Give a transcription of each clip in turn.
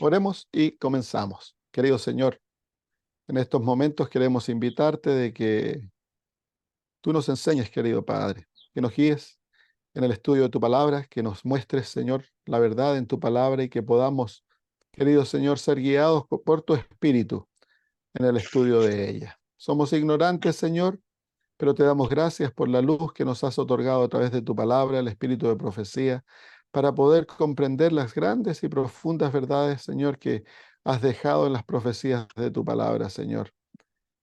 Oremos y comenzamos. Querido Señor, en estos momentos queremos invitarte de que tú nos enseñes, querido Padre, que nos guíes en el estudio de tu palabra, que nos muestres, Señor, la verdad en tu palabra y que podamos, querido Señor, ser guiados por tu Espíritu en el estudio de ella. Somos ignorantes, Señor, pero te damos gracias por la luz que nos has otorgado a través de tu palabra, el espíritu de profecía, para poder comprender las grandes y profundas verdades, Señor, que has dejado en las profecías de tu palabra, Señor.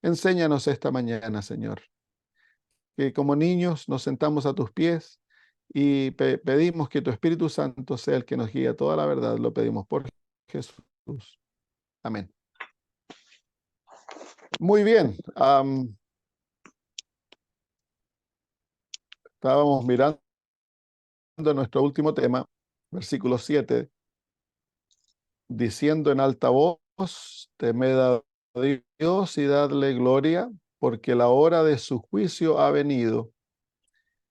Enséñanos esta mañana, Señor, que como niños nos sentamos a tus pies y pedimos que tu Espíritu Santo sea el que nos guíe a toda la verdad. Lo pedimos por Jesús. Amén. Muy bien. Estábamos mirando nuestro último tema, versículo 7, diciendo en alta voz, temed a Dios y dadle gloria, porque la hora de su juicio ha venido,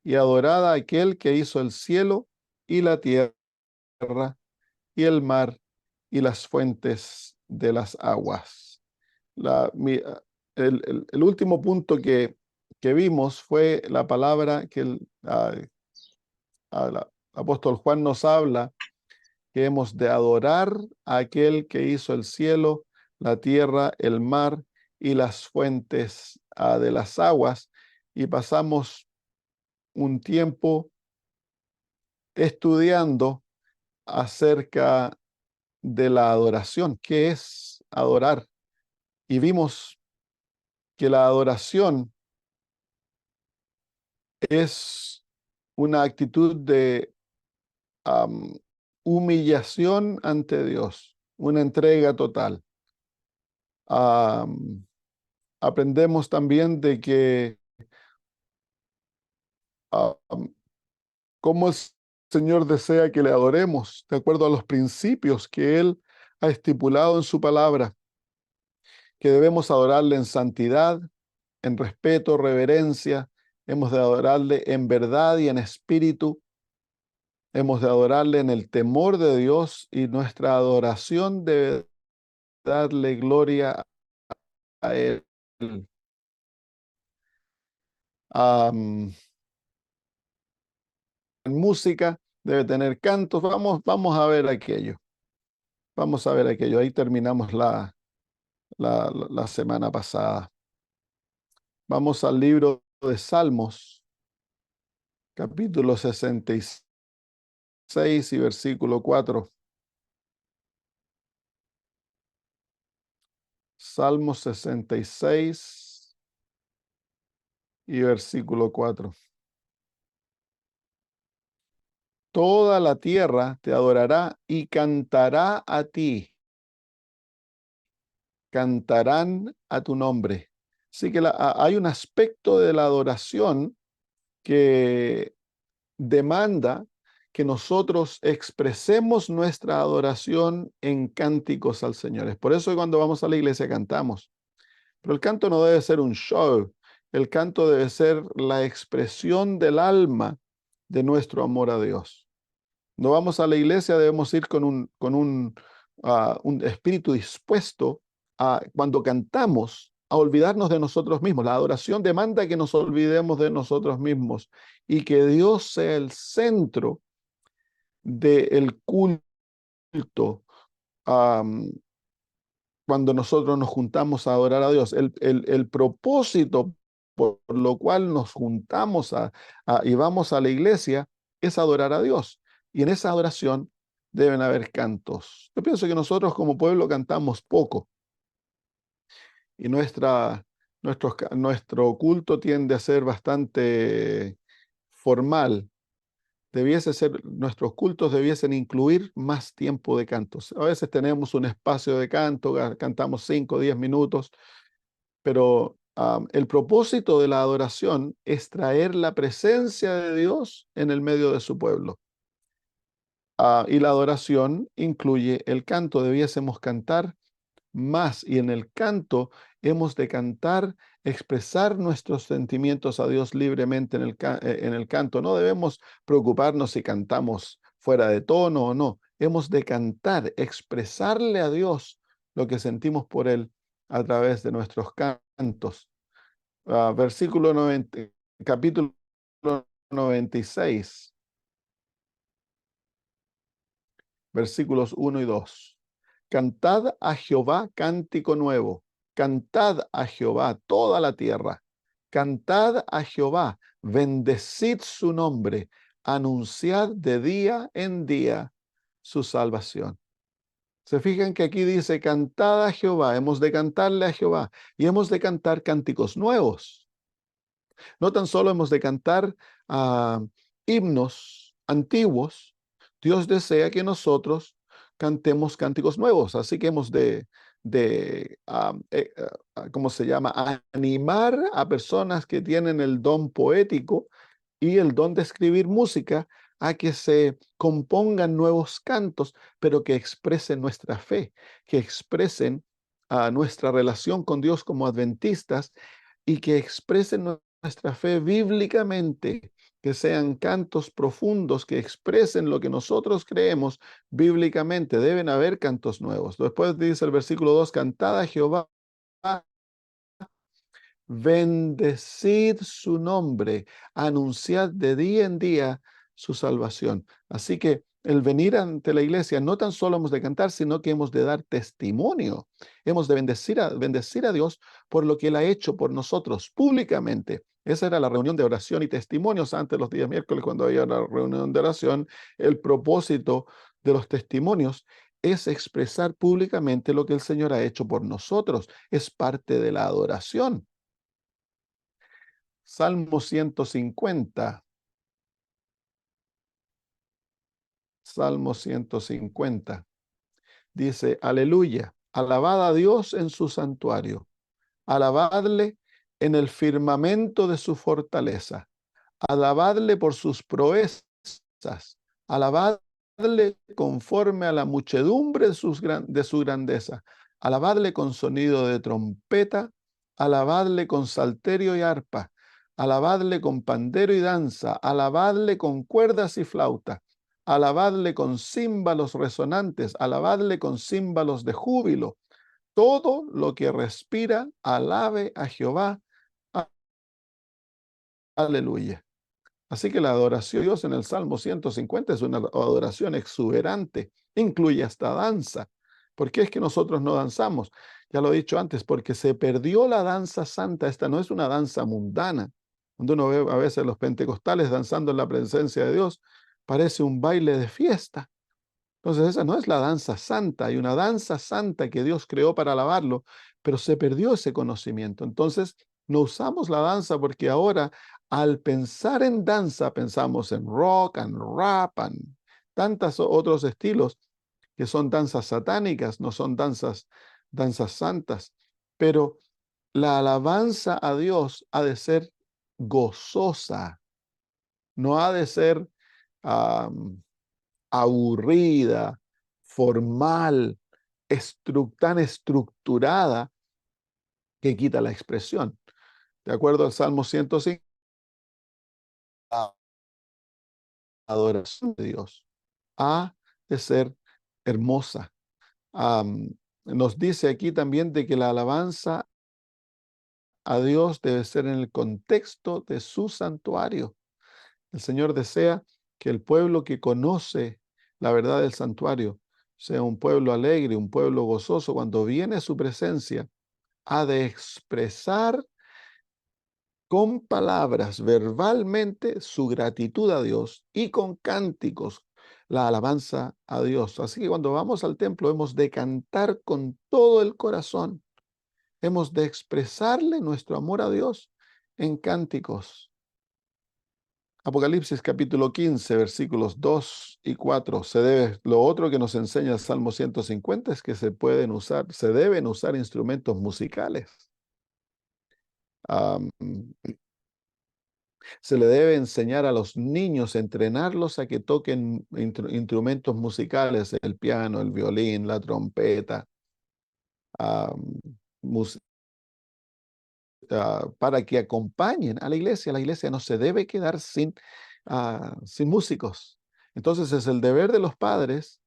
y adorad a aquel que hizo el cielo y la tierra y el mar y las fuentes de las aguas. El último punto que vimos fue la palabra que el apóstol Juan nos habla, que hemos de adorar a aquel que hizo el cielo, la tierra, el mar y las fuentes de las aguas. Y pasamos un tiempo estudiando acerca de la adoración. ¿Qué es adorar? Y vimos que la adoración es una actitud de um, humillación ante Dios, una entrega total. Um, Aprendemos también de que cómo el Señor desea que le adoremos de acuerdo a los principios que Él ha estipulado en su palabra, que debemos adorarle en santidad, en respeto, reverencia, hemos de adorarle en verdad y en espíritu, hemos de adorarle en el temor de Dios y nuestra adoración debe darle gloria a Él. Um, en música debe tener cantos. Vamos a ver aquello. Vamos a ver aquello. Ahí terminamos la semana pasada. Vamos al libro de Salmos, capítulo 66 y versículo 4. Salmos 66 y versículo 4. Toda la tierra te adorará y cantará a ti. Cantarán a tu nombre. Así que hay un aspecto de la adoración que demanda que nosotros expresemos nuestra adoración en cánticos al Señor. Es por eso que cuando vamos a la iglesia cantamos. Pero el canto no debe ser un show. El canto debe ser la expresión del alma de nuestro amor a Dios. No vamos a la iglesia, debemos ir un espíritu dispuesto a, cuando cantamos, a olvidarnos de nosotros mismos. La adoración demanda que nos olvidemos de nosotros mismos y que Dios sea el centro del culto. um, Cuando nosotros nos juntamos a adorar a Dios, el propósito por lo cual nos juntamos y vamos a la iglesia es adorar a Dios. Y en esa adoración deben haber cantos. Yo pienso que nosotros como pueblo cantamos poco y nuestro culto tiende a ser bastante formal. Nuestros cultos debiesen incluir más tiempo de cantos. A veces tenemos un espacio de canto, cantamos 5 o 10 minutos, pero el propósito de la adoración es traer la presencia de Dios en el medio de su pueblo. Y la adoración incluye el canto. Debiésemos cantar más, y en el canto hemos de cantar, expresar nuestros sentimientos a Dios libremente en el canto. No debemos preocuparnos si cantamos fuera de tono o no. hemos de cantar, expresarle a Dios lo que sentimos por Él a través de nuestros cantos. Versículo 90, capítulo 96, versículos 1 y 2. Cantad a Jehová cántico nuevo, cantad a Jehová toda la tierra, cantad a Jehová, bendecid su nombre, anunciad de día en día su salvación. Se fijan que aquí dice, cantad a Jehová, hemos de cantarle a Jehová y hemos de cantar cánticos nuevos. No tan solo hemos de cantar himnos antiguos, Dios desea que nosotros cantemos cánticos nuevos, así que hemos ¿cómo se llama? Animar a personas que tienen el don poético y el don de escribir música a que se compongan nuevos cantos, pero que expresen nuestra fe, que expresen nuestra relación con Dios como adventistas y que expresen nuestra fe bíblicamente, que sean cantos profundos, que expresen lo que nosotros creemos bíblicamente. Deben haber cantos nuevos. Después dice el versículo 2, cantad a Jehová, bendecid su nombre, anunciad de día en día su salvación. Así que el venir ante la iglesia no tan solo hemos de cantar, sino que hemos de dar testimonio. Hemos de bendecir a Dios por lo que Él ha hecho por nosotros públicamente. Esa era la reunión de oración y testimonios antes los días miércoles, cuando había una reunión de oración. El propósito de los testimonios es expresar públicamente lo que el Señor ha hecho por nosotros. Es parte de la adoración. Salmo 150. Salmo 150. Dice, aleluya, alabad a Dios en su santuario, alabadle en el firmamento de su fortaleza, alabadle por sus proezas, alabadle conforme a la muchedumbre de su grandeza, alabadle con sonido de trompeta, alabadle con salterio y arpa, alabadle con pandero y danza, alabadle con cuerdas y flauta, alabadle con címbalos resonantes, alabadle con címbalos de júbilo. Todo lo que respira, alabe a Jehová. Aleluya. Así que la adoración a Dios en el Salmo 150 es una adoración exuberante, incluye hasta danza. ¿Por qué es que nosotros no danzamos? Ya lo he dicho antes, porque se perdió la danza santa. Esta no es una danza mundana. Cuando uno ve a veces los pentecostales danzando en la presencia de Dios, parece un baile de fiesta. Entonces esa no es la danza santa. Hay una danza santa que Dios creó para alabarlo, pero se perdió ese conocimiento. Entonces no usamos la danza porque ahora al pensar en danza pensamos en rock, en rap, en tantos otros estilos que son danzas satánicas, no son danzas santas. Pero la alabanza a Dios ha de ser gozosa, no ha de ser aburrida, formal, tan estructurada que quita la expresión. De acuerdo al Salmo 105, la adoración de Dios ha de ser hermosa. Nos dice aquí también de que la alabanza a Dios debe ser en el contexto de su santuario. El Señor desea que el pueblo que conoce la verdad del santuario sea un pueblo alegre, un pueblo gozoso. Cuando viene a su presencia, ha de expresar con palabras, verbalmente, su gratitud a Dios y con cánticos la alabanza a Dios. Así que cuando vamos al templo hemos de cantar con todo el corazón. Hemos de expresarle nuestro amor a Dios en cánticos. Apocalipsis capítulo 15, versículos 2 y 4. Lo otro que nos enseña el Salmo 150 es que se deben usar instrumentos musicales. Se le debe enseñar a los niños, entrenarlos a que toquen instrumentos musicales, el piano, el violín, la trompeta, mus- para que acompañen a la iglesia. La iglesia no se debe quedar sin músicos. Entonces es el deber de los padres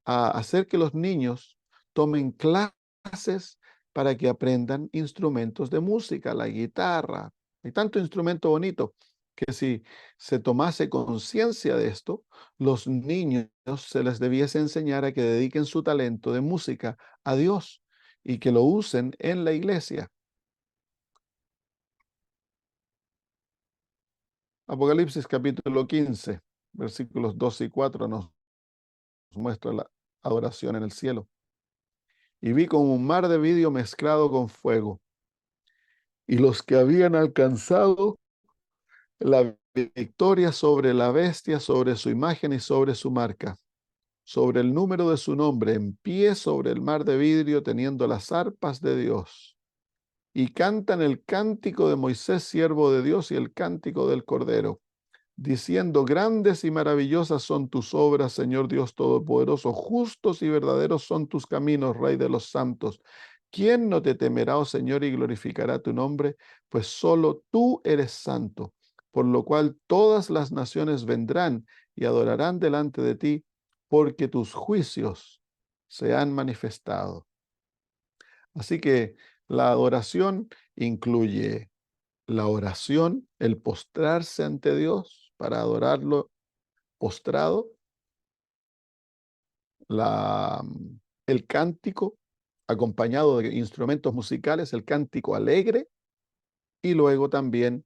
a hacer que los niños tomen clases para que aprendan instrumentos de música, la guitarra. Hay tanto instrumento bonito que si se tomase conciencia de esto, los niños se les debiese enseñar a que dediquen su talento de música a Dios y que lo usen en la iglesia. Apocalipsis capítulo 15, versículos 2 y 4 nos muestra la adoración en el cielo. Y vi como un mar de vidrio mezclado con fuego, y los que habían alcanzado la victoria sobre la bestia, sobre su imagen y sobre su marca, sobre el número de su nombre, en pie sobre el mar de vidrio, teniendo las arpas de Dios. Y cantan el cántico de Moisés, siervo de Dios, y el cántico del Cordero, diciendo: grandes y maravillosas son tus obras, Señor Dios Todopoderoso, justos y verdaderos son tus caminos, Rey de los santos. ¿Quién no te temerá, oh Señor, y glorificará tu nombre? Pues solo tú eres santo, por lo cual todas las naciones vendrán y adorarán delante de ti, porque tus juicios se han manifestado. Así que la adoración incluye la oración, el postrarse ante Dios para adorarlo postrado, la, el cántico acompañado de instrumentos musicales, el cántico alegre, y luego también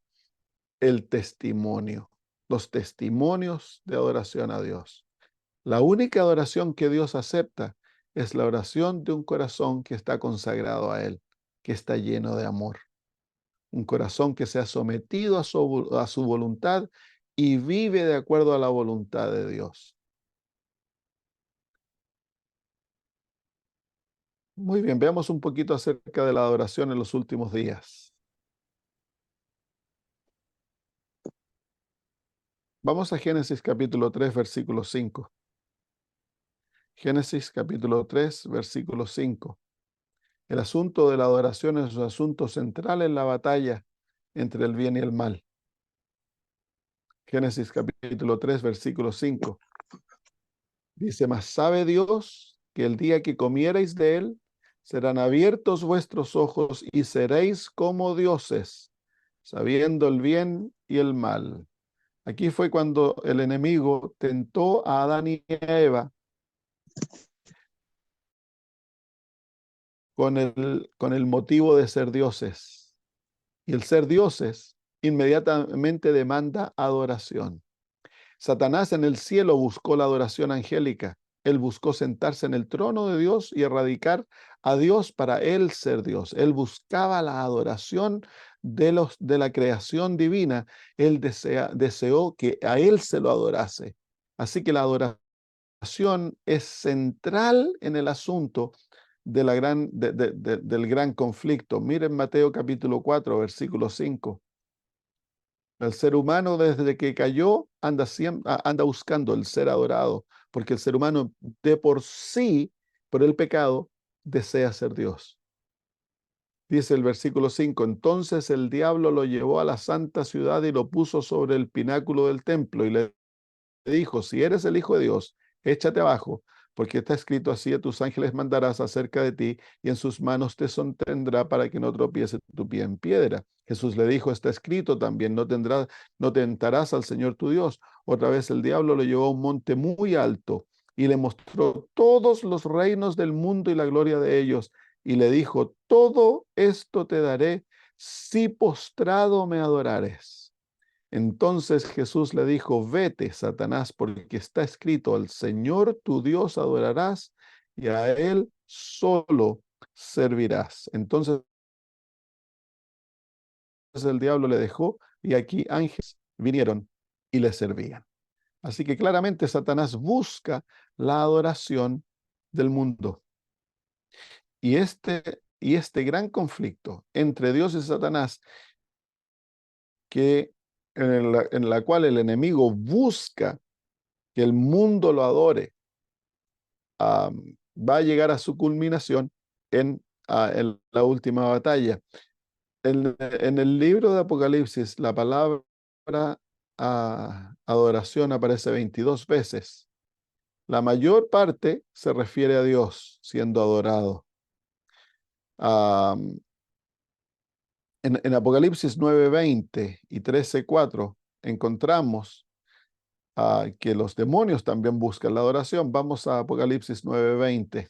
el testimonio, los testimonios de adoración a Dios. La única adoración que Dios acepta es la oración de un corazón que está consagrado a Él, que está lleno de amor. Un corazón que se ha sometido a su voluntad y vive de acuerdo a la voluntad de Dios. Muy bien, veamos un poquito acerca de la adoración en los últimos días. Vamos a Génesis capítulo 3, versículo 5. Génesis capítulo 3, versículo 5. El asunto de la adoración es un asunto central en la batalla entre el bien y el mal. Génesis capítulo 3, versículo 5. Dice: mas sabe Dios que el día que comiereis de él, serán abiertos vuestros ojos y seréis como dioses, sabiendo el bien y el mal. Aquí fue cuando el enemigo tentó a Adán y a Eva con el motivo de ser dioses. Y el ser dioses inmediatamente demanda adoración. Satanás en el cielo buscó la adoración angélica. Él buscó sentarse en el trono de Dios y erradicar a Dios para él ser Dios. Él buscaba la adoración de la creación divina. Él deseó que a él se lo adorase. Así que la adoración es central en el asunto del gran conflicto. Miren Mateo capítulo 4, versículo 5. El ser humano desde que cayó anda buscando el ser adorado, porque el ser humano de por sí, por el pecado, desea ser Dios. Dice el versículo 5: entonces el diablo lo llevó a la santa ciudad y lo puso sobre el pináculo del templo y le dijo: si eres el Hijo de Dios, échate abajo, porque está escrito: así a tus ángeles mandarás acerca de ti, y en sus manos te sostendrá para que no tropiece tu pie en piedra. Jesús le dijo: está escrito también: no tentarás al Señor tu Dios. Otra vez el diablo lo llevó a un monte muy alto y le mostró todos los reinos del mundo y la gloria de ellos, y le dijo: todo esto te daré si postrado me adorares. Entonces Jesús le dijo: vete, Satanás, porque está escrito: al Señor tu Dios adorarás y a Él solo servirás. Entonces el diablo le dejó y aquí ángeles vinieron y le servían. Así que claramente Satanás busca la adoración del mundo. Y este gran conflicto entre Dios y Satanás, en la cual el enemigo busca que el mundo lo adore, va a llegar a su culminación en la última batalla. En el libro de Apocalipsis, la palabra adoración aparece 22 veces. La mayor parte se refiere a Dios siendo adorado. Ah, en Apocalipsis 9:20 y 13:4 encontramos que los demonios también buscan la adoración. Vamos a Apocalipsis 9:20.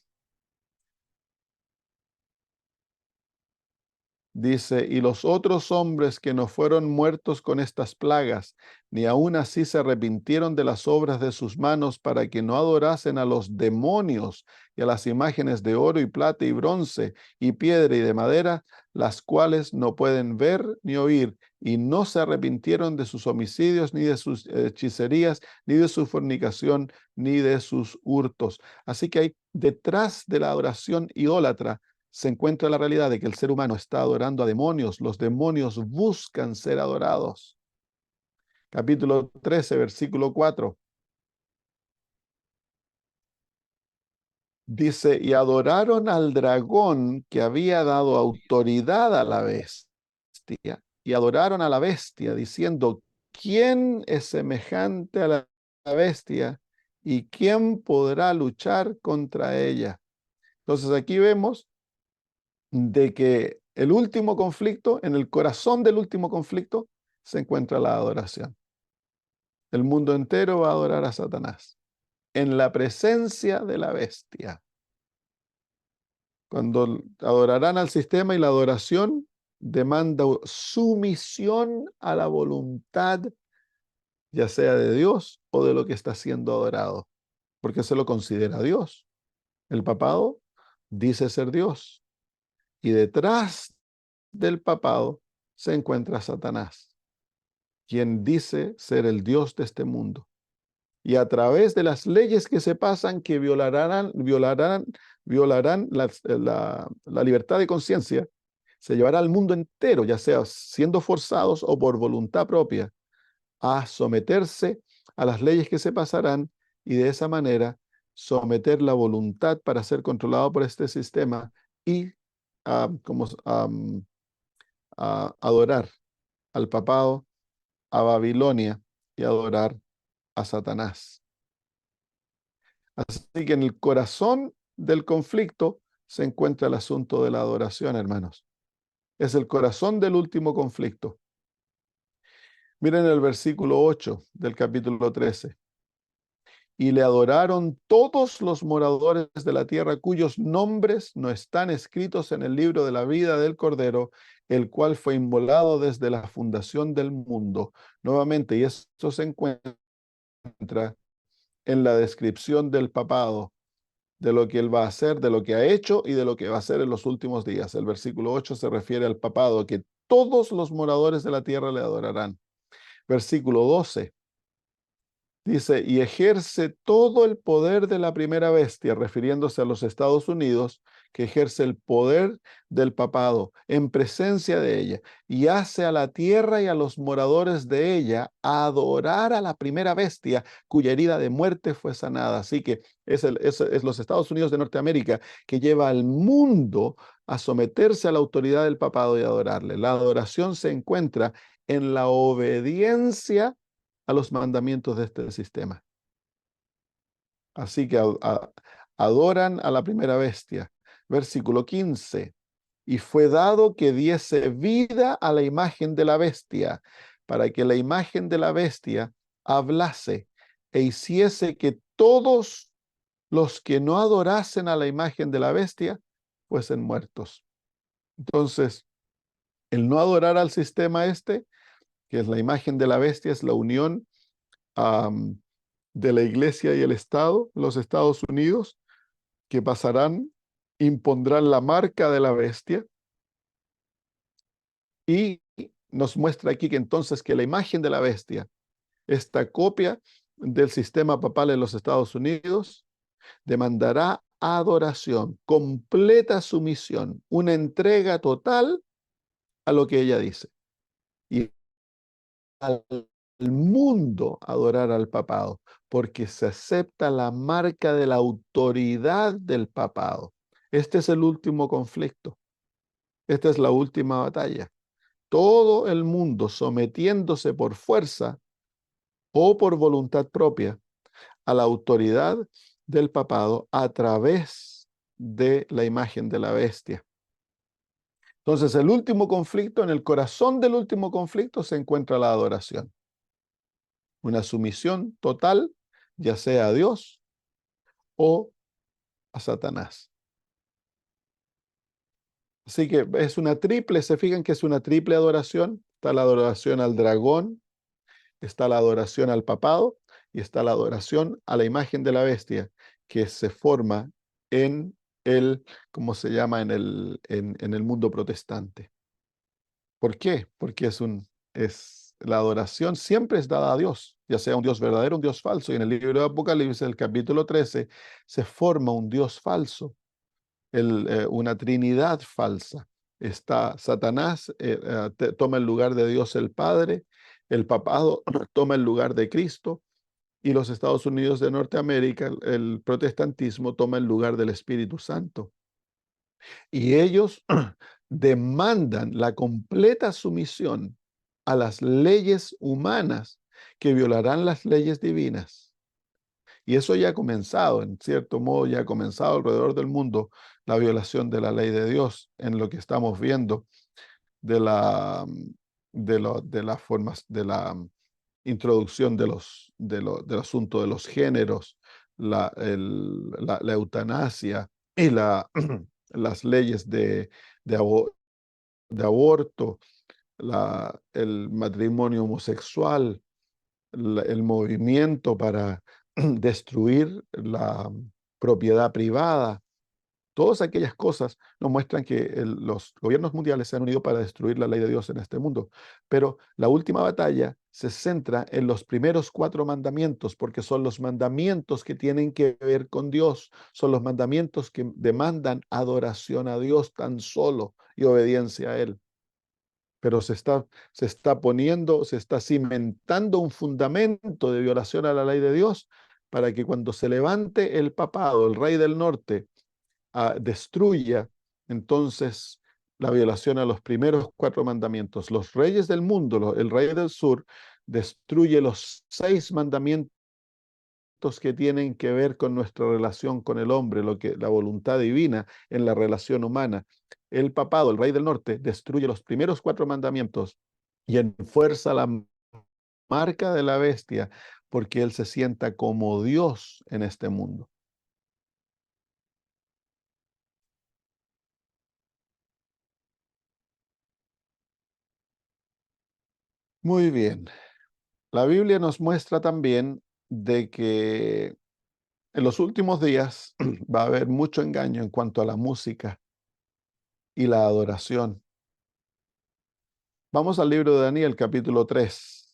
Dice, y los otros hombres que no fueron muertos con estas plagas, ni aun así se arrepintieron de las obras de sus manos para que no adorasen a los demonios y a las imágenes de oro y plata y bronce y piedra y de madera, las cuales no pueden ver ni oír, y no se arrepintieron de sus homicidios, ni de sus hechicerías, ni de su fornicación, ni de sus hurtos. Así que hay detrás de la adoración idólatra se encuentra la realidad de que el ser humano está adorando a demonios. Los demonios buscan ser adorados. Capítulo 13, versículo 4. Dice, y adoraron al dragón que había dado autoridad a la bestia. Y adoraron a la bestia diciendo, ¿quién es semejante a la bestia? ¿Y quién podrá luchar contra ella? Entonces aquí vemos de que el último conflicto, en el corazón del último conflicto, se encuentra la adoración. El mundo entero va a adorar a Satanás en la presencia de la bestia. Cuando adorarán al sistema, y la adoración demanda sumisión a la voluntad, ya sea de Dios o de lo que está siendo adorado, porque se lo considera Dios. El papado dice ser Dios, y detrás del papado se encuentra Satanás, quien dice ser el Dios de este mundo. Y a través de las leyes que se pasan, que violarán la libertad de conciencia, se llevará al mundo entero, ya sea siendo forzados o por voluntad propia, a someterse a las leyes que se pasarán, y de esa manera someter la voluntad para ser controlado por este sistema y como, a adorar al papado, a Babilonia y adorar a Satanás. Así que en el corazón del conflicto se encuentra el asunto de la adoración, hermanos. Es el corazón del último conflicto. Miren el versículo 8 del capítulo 13. Y le adoraron todos los moradores de la tierra cuyos nombres no están escritos en el libro de la vida del Cordero, el cual fue inmolado desde la fundación del mundo. Nuevamente, y esto se encuentra en la descripción del papado, de lo que él va a hacer, de lo que ha hecho y de lo que va a hacer en los últimos días. El versículo 8 se refiere al papado, que todos los moradores de la tierra le adorarán. Versículo 12 dice, y ejerce todo el poder de la primera bestia, refiriéndose a los Estados Unidos, que ejerce el poder del papado en presencia de ella, y hace a la tierra y a los moradores de ella adorar a la primera bestia, cuya herida de muerte fue sanada. Así que es los Estados Unidos de Norteamérica que lleva al mundo a someterse a la autoridad del papado y adorarle. La adoración se encuentra en la obediencia a los mandamientos de este sistema. Así que adoran a la primera bestia. Versículo 15. Y fue dado que diese vida a la imagen de la bestia, para que la imagen de la bestia hablase e hiciese que todos los que no adorasen a la imagen de la bestia fuesen muertos. Entonces, el no adorar al sistema que es la imagen de la bestia, es la unión de la iglesia y el Estado, los Estados Unidos, que pasarán, impondrán la marca de la bestia, y nos muestra aquí que entonces que la imagen de la bestia, esta copia del sistema papal en los Estados Unidos, demandará adoración, completa sumisión, una entrega total a lo que ella dice. Y al mundo adorar al papado, porque se acepta la marca de la autoridad del papado. Este es el último conflicto. Esta es la última batalla. Todo el mundo sometiéndose por fuerza o por voluntad propia a la autoridad del papado a través de la imagen de la bestia. Entonces, el último conflicto, en el corazón del último conflicto se encuentra la adoración. Una sumisión total, ya sea a Dios o a Satanás. Así que es una triple, se fijan que es una triple adoración. Está la adoración al dragón, está la adoración al papado y está la adoración a la imagen de la bestia que se forma en el, ¿cómo se llama? En el mundo protestante. ¿Por qué? Porque la adoración siempre es dada a Dios, ya sea un Dios verdadero o un Dios falso. Y en el libro de Apocalipsis, el capítulo 13, se forma un Dios falso, una trinidad falsa. Está Satanás, toma el lugar de Dios el Padre, el papado toma el lugar de Cristo, y los Estados Unidos de Norteamérica, el protestantismo, toma el lugar del Espíritu Santo. Y ellos demandan la completa sumisión a las leyes humanas que violarán las leyes divinas. Y eso ya ha comenzado, en cierto modo ya ha comenzado alrededor del mundo la violación de la ley de Dios, en lo que estamos viendo de la, de las formas, de la introducción del asunto de los géneros, la eutanasia y las leyes de aborto, el matrimonio homosexual, el movimiento para destruir la propiedad privada. Todas aquellas cosas nos muestran que los gobiernos mundiales se han unido para destruir la ley de Dios en este mundo. Pero la última batalla se centra en los primeros 4 mandamientos, porque son los mandamientos que tienen que ver con Dios, son los mandamientos que demandan adoración a Dios tan solo y obediencia a Él. Pero se está cimentando un fundamento de violación a la ley de Dios para que cuando se levante el papado, el rey del norte, destruya entonces la violación a los primeros 4 mandamientos. Los reyes del mundo, el rey del sur, destruye los 6 mandamientos que tienen que ver con nuestra relación con el hombre, la voluntad divina en la relación humana. El papado, el rey del norte, destruye los primeros 4 mandamientos y enfuerza la marca de la bestia porque él se sienta como Dios en este mundo. Muy bien. La Biblia nos muestra también de que en los últimos días va a haber mucho engaño en cuanto a la música y la adoración. Vamos al libro de Daniel, capítulo 3,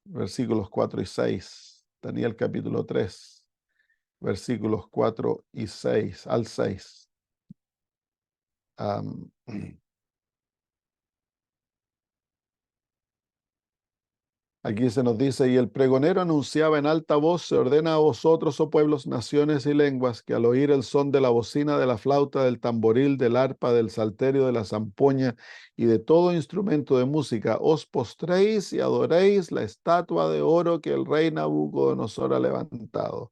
versículos 4 y 6. Daniel, capítulo 3, versículos 4 y 6 al 6. Aquí se nos dice, y el pregonero anunciaba en alta voz, se ordena a vosotros, oh pueblos, naciones y lenguas, que al oír el son de la bocina, de la flauta, del tamboril, del arpa, del salterio, de la zampoña y de todo instrumento de música, os postréis y adoréis la estatua de oro que el rey Nabucodonosor ha levantado.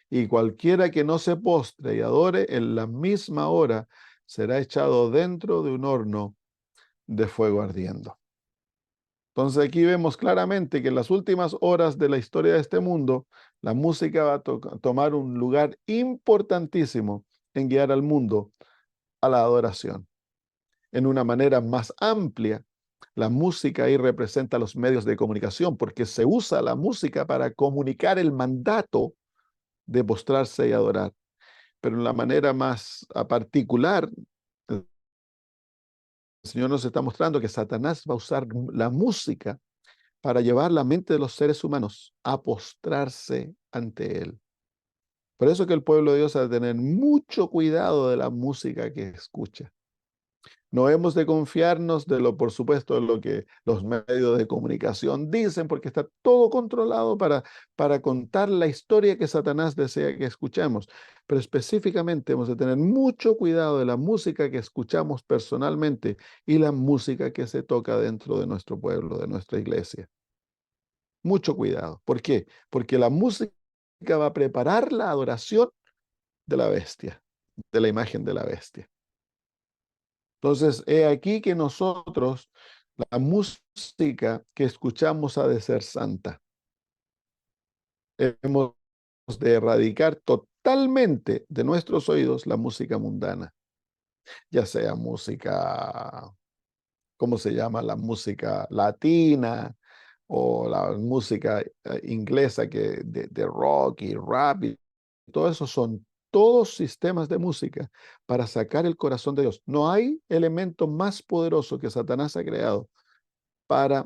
Y cualquiera que no se postre y adore en la misma hora será echado dentro de un horno de fuego ardiendo. Entonces aquí vemos claramente que en las últimas horas de la historia de este mundo, la música va a tomar un lugar importantísimo en guiar al mundo a la adoración. En una manera más amplia, la música ahí representa los medios de comunicación porque se usa la música para comunicar el mandato de postrarse y adorar. Pero en la manera más particular, el Señor nos está mostrando que Satanás va a usar la música para llevar la mente de los seres humanos a postrarse ante Él. Por eso que el pueblo de Dios ha de tener mucho cuidado de la música que escucha. No hemos de confiarnos por supuesto, de lo que los medios de comunicación dicen, porque está todo controlado para contar la historia que Satanás desea que escuchemos. Pero específicamente hemos de tener mucho cuidado de la música que escuchamos personalmente y la música que se toca dentro de nuestro pueblo, de nuestra iglesia. Mucho cuidado. ¿Por qué? Porque la música va a preparar la adoración de la bestia, de la imagen de la bestia. Entonces, he aquí que nosotros, la música que escuchamos ha de ser santa. Hemos de erradicar totalmente de nuestros oídos la música mundana, ya sea música, ¿cómo se llama? La música latina o la música inglesa de rock y rap y todo eso son todos sistemas de música para sacar el corazón de Dios. No hay elemento más poderoso que Satanás ha creado para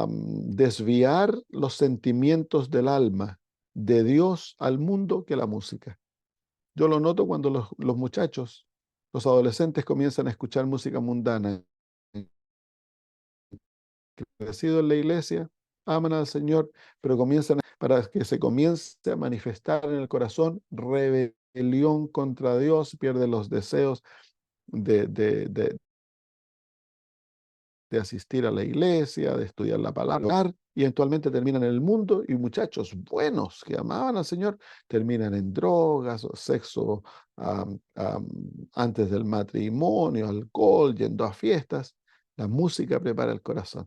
desviar los sentimientos del alma de Dios al mundo que la música. Yo lo noto cuando los muchachos, los adolescentes comienzan a escuchar música mundana, crecido en la iglesia, aman al Señor, pero para que se comience a manifestar en el corazón rebelión contra Dios, pierden los deseos de, de, de, de asistir a la iglesia, de estudiar la palabra, y eventualmente terminan en el mundo, y muchachos buenos que amaban al Señor terminan en drogas o sexo antes del matrimonio, alcohol, yendo a fiestas. La música prepara el corazón.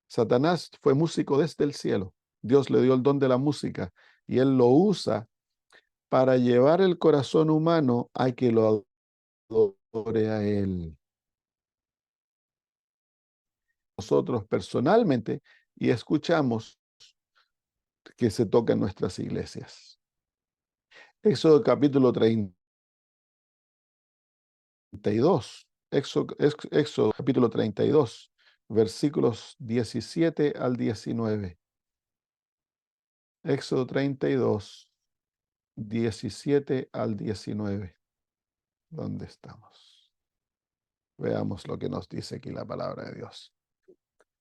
Satanás fue músico desde el cielo. Dios le dio el don de la música y él lo usa para llevar el corazón humano a que lo adore a él. Nosotros personalmente y escuchamos que se toca en nuestras iglesias. Éxodo capítulo 32. Éxodo capítulo 32, versículos 17 al 19. Éxodo 32, 17 al 19. ¿Dónde estamos? Veamos lo que nos dice aquí la palabra de Dios.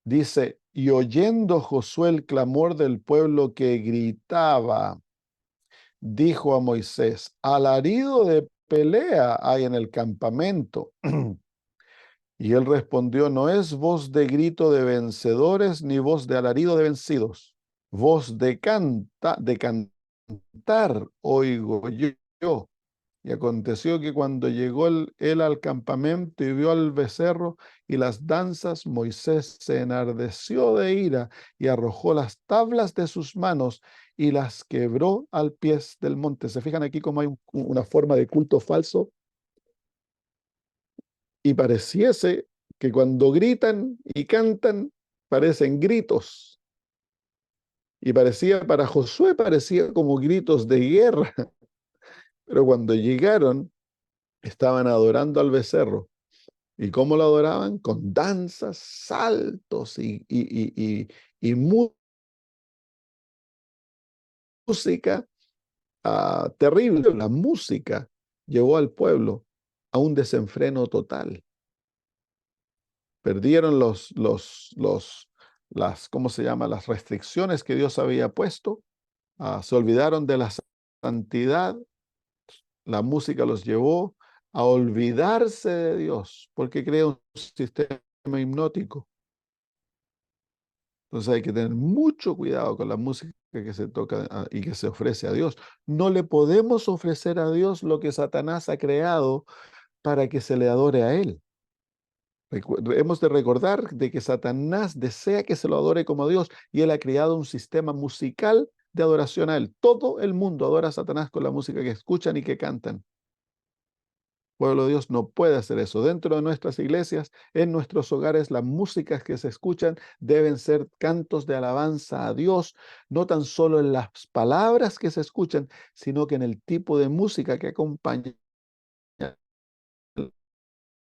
Dice, y oyendo Josué el clamor del pueblo que gritaba, dijo a Moisés, alarido de pelea hay en el campamento. Y él respondió, no es voz de grito de vencedores, ni voz de alarido de vencidos. Voz de cantar oigo yo. Y aconteció que cuando llegó él al campamento y vio al becerro y las danzas, Moisés se enardeció de ira y arrojó las tablas de sus manos y las quebró al pie del monte. ¿Se fijan aquí cómo hay una forma de culto falso? Y pareciese que cuando gritan y cantan, parecen gritos. Y para Josué parecía como gritos de guerra. Pero cuando llegaron, estaban adorando al becerro. ¿Y cómo lo adoraban? Con danzas, saltos y música terrible. La música llevó al pueblo a un desenfreno total. Perdieron ¿cómo se llama? Las restricciones que Dios había puesto. Se olvidaron de la santidad. La música los llevó a olvidarse de Dios porque crea un sistema hipnótico. Entonces hay que tener mucho cuidado con la música que se toca y que se ofrece a Dios. No le podemos ofrecer a Dios lo que Satanás ha creado para que se le adore a él. Hemos de recordar de que Satanás desea que se lo adore como a Dios y él ha creado un sistema musical de adoración a él. Todo el mundo adora a Satanás con la música que escuchan y que cantan. Pueblo de Dios no puede hacer eso. Dentro de nuestras iglesias, en nuestros hogares, las músicas que se escuchan deben ser cantos de alabanza a Dios, no tan solo en las palabras que se escuchan, sino que en el tipo de música que acompaña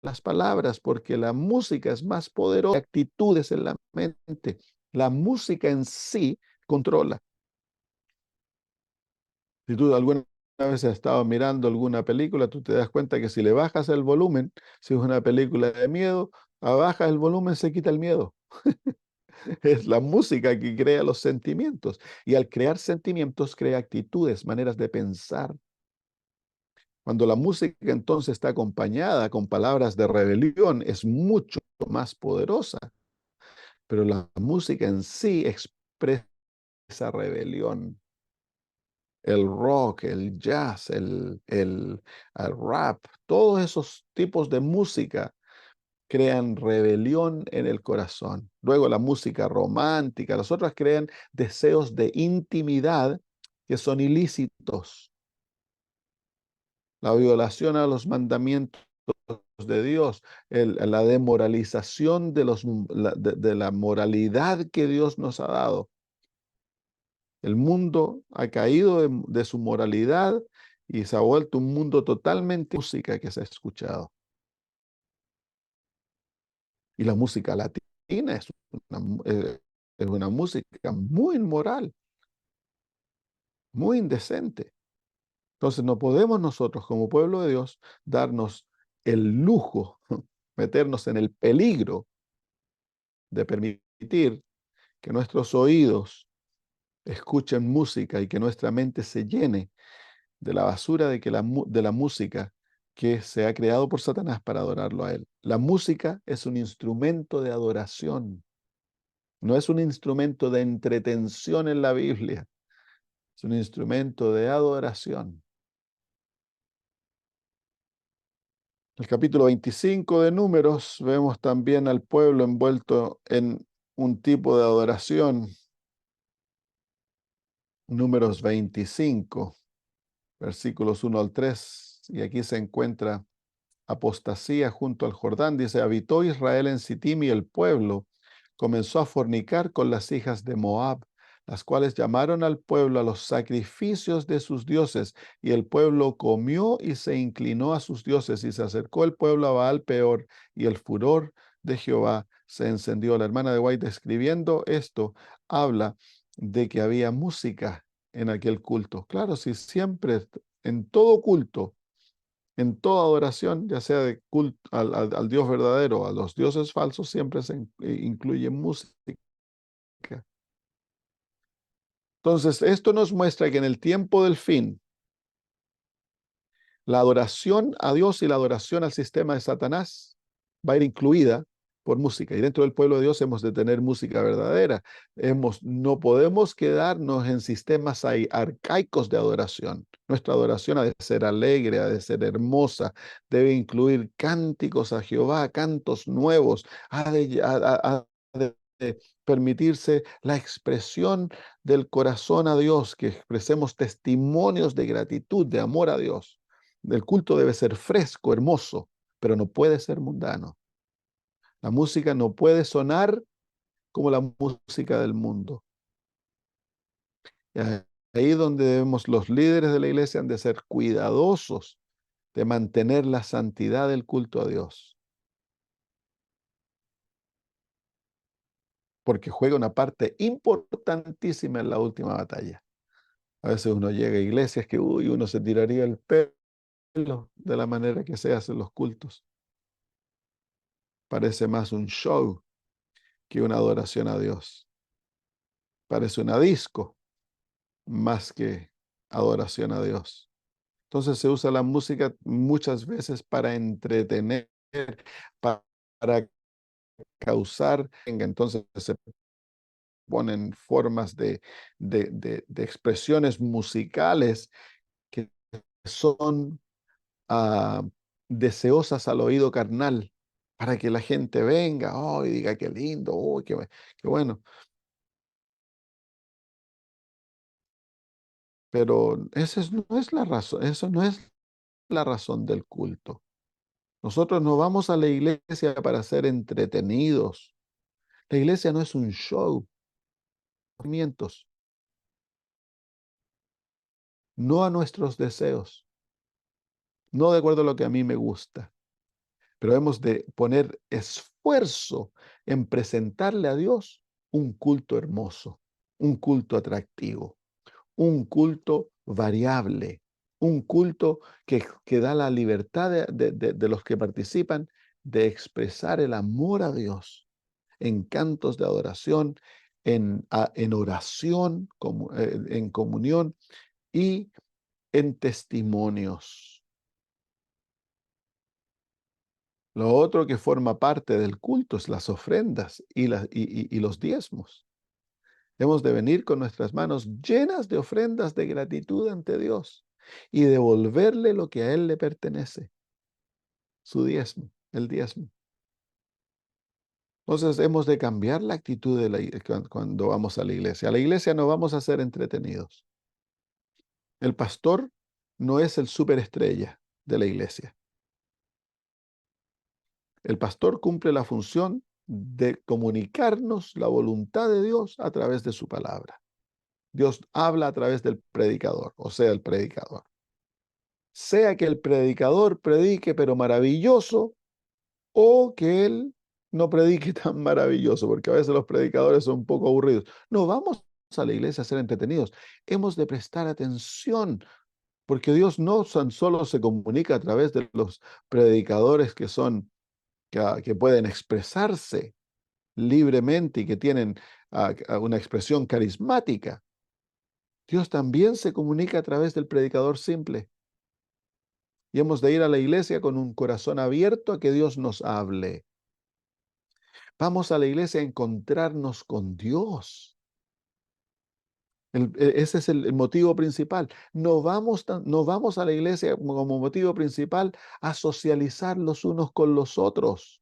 las palabras, porque la música es más poderosa que actitudes en la mente. La música en sí controla. Si tú alguna vez has estado mirando alguna película, tú te das cuenta que si le bajas el volumen, si es una película de miedo, bajas el volumen, se quita el miedo. Es la música que crea los sentimientos. Y al crear sentimientos, crea actitudes, maneras de pensar. Cuando la música entonces está acompañada con palabras de rebelión, es mucho más poderosa. Pero la música en sí expresa rebelión. el rock, el jazz, el rap, todos esos tipos de música crean rebelión en el corazón. Luego la música romántica, las otras crean deseos de intimidad que son ilícitos. La violación a los mandamientos de Dios, la demoralización de la moralidad que Dios nos ha dado. El mundo ha caído de su moralidad y se ha vuelto un mundo totalmente música que se ha escuchado. Y la música latina es una música muy inmoral, muy indecente. Entonces no podemos nosotros como pueblo de Dios darnos el lujo, meternos en el peligro de permitir que nuestros oídos escuchen música y que nuestra mente se llene de la basura de la música que se ha creado por Satanás para adorarlo a él. La música es un instrumento de adoración, no es un instrumento de entretención en la Biblia, es un instrumento de adoración. El capítulo 25 de Números vemos también al pueblo envuelto en un tipo de adoración. Números 25, versículos 1 al 3, y aquí se encuentra apostasía junto al Jordán. Dice, habitó Israel en Sittim y el pueblo comenzó a fornicar con las hijas de Moab, las cuales llamaron al pueblo a los sacrificios de sus dioses, y el pueblo comió y se inclinó a sus dioses, y se acercó el pueblo a Baal peor, y el furor de Jehová se encendió. La hermana de White, describiendo esto, habla de que había música en aquel culto. Claro, si siempre, en todo culto, en toda adoración, ya sea de culto al Dios verdadero, a los dioses falsos, siempre se incluye música. Entonces, esto nos muestra que en el tiempo del fin, la adoración a Dios y la adoración al sistema de Satanás va a ir incluida por música. Y dentro del pueblo de Dios hemos de tener música verdadera. No podemos quedarnos en sistemas arcaicos de adoración. Nuestra adoración ha de ser alegre, ha de ser hermosa, debe incluir cánticos a Jehová, cantos nuevos, ha de permitirse la expresión del corazón a Dios, que expresemos testimonios de gratitud, de amor a Dios. El culto debe ser fresco, hermoso, pero no puede ser mundano. La música no puede sonar como la música del mundo. Y ahí donde debemos, los líderes de la iglesia han de ser cuidadosos de mantener la santidad del culto a Dios, porque juega una parte importantísima en la última batalla. A veces uno llega a iglesias que uno se tiraría el pelo de la manera que se hacen los cultos. Parece más un show que una adoración a Dios. Parece una disco más que adoración a Dios. Entonces se usa la música muchas veces para entretener, para causar. Entonces se ponen formas de expresiones musicales que son deseosas al oído carnal, para que la gente venga, oh, y diga qué lindo, oh, qué bueno. Pero no es la razón, eso no es la razón del culto. Nosotros no vamos a la iglesia para ser entretenidos. La iglesia no es un show. No a nuestros deseos, no de acuerdo a lo que a mí me gusta, pero hemos de poner esfuerzo en presentarle a Dios un culto hermoso, un culto atractivo, un culto variable, un culto que da la libertad de los que participan de expresar el amor a Dios en cantos de adoración, en oración, en comunión y en testimonios. Lo otro que forma parte del culto es las ofrendas y los diezmos. Hemos de venir con nuestras manos llenas de ofrendas de gratitud ante Dios y devolverle lo que a Él le pertenece, su diezmo, el diezmo. Entonces hemos de cambiar la actitud cuando vamos a la iglesia. A la iglesia no vamos a ser entretenidos. El pastor no es el superestrella de la iglesia. El pastor cumple la función de comunicarnos la voluntad de Dios a través de su palabra. Dios habla a través del predicador, o sea, el predicador. Sea que el predicador predique, pero maravilloso, o que él no predique tan maravilloso, porque a veces los predicadores son un poco aburridos. No vamos a la iglesia a ser entretenidos. Hemos de prestar atención, porque Dios no tan solo se comunica a través de los predicadores que pueden expresarse libremente y que tienen una expresión carismática. Dios también se comunica a través del predicador simple. Y hemos de ir a la iglesia con un corazón abierto a que Dios nos hable. Vamos a la iglesia a encontrarnos con Dios. Ese es el motivo principal. No vamos a la iglesia como motivo principal a socializar los unos con los otros.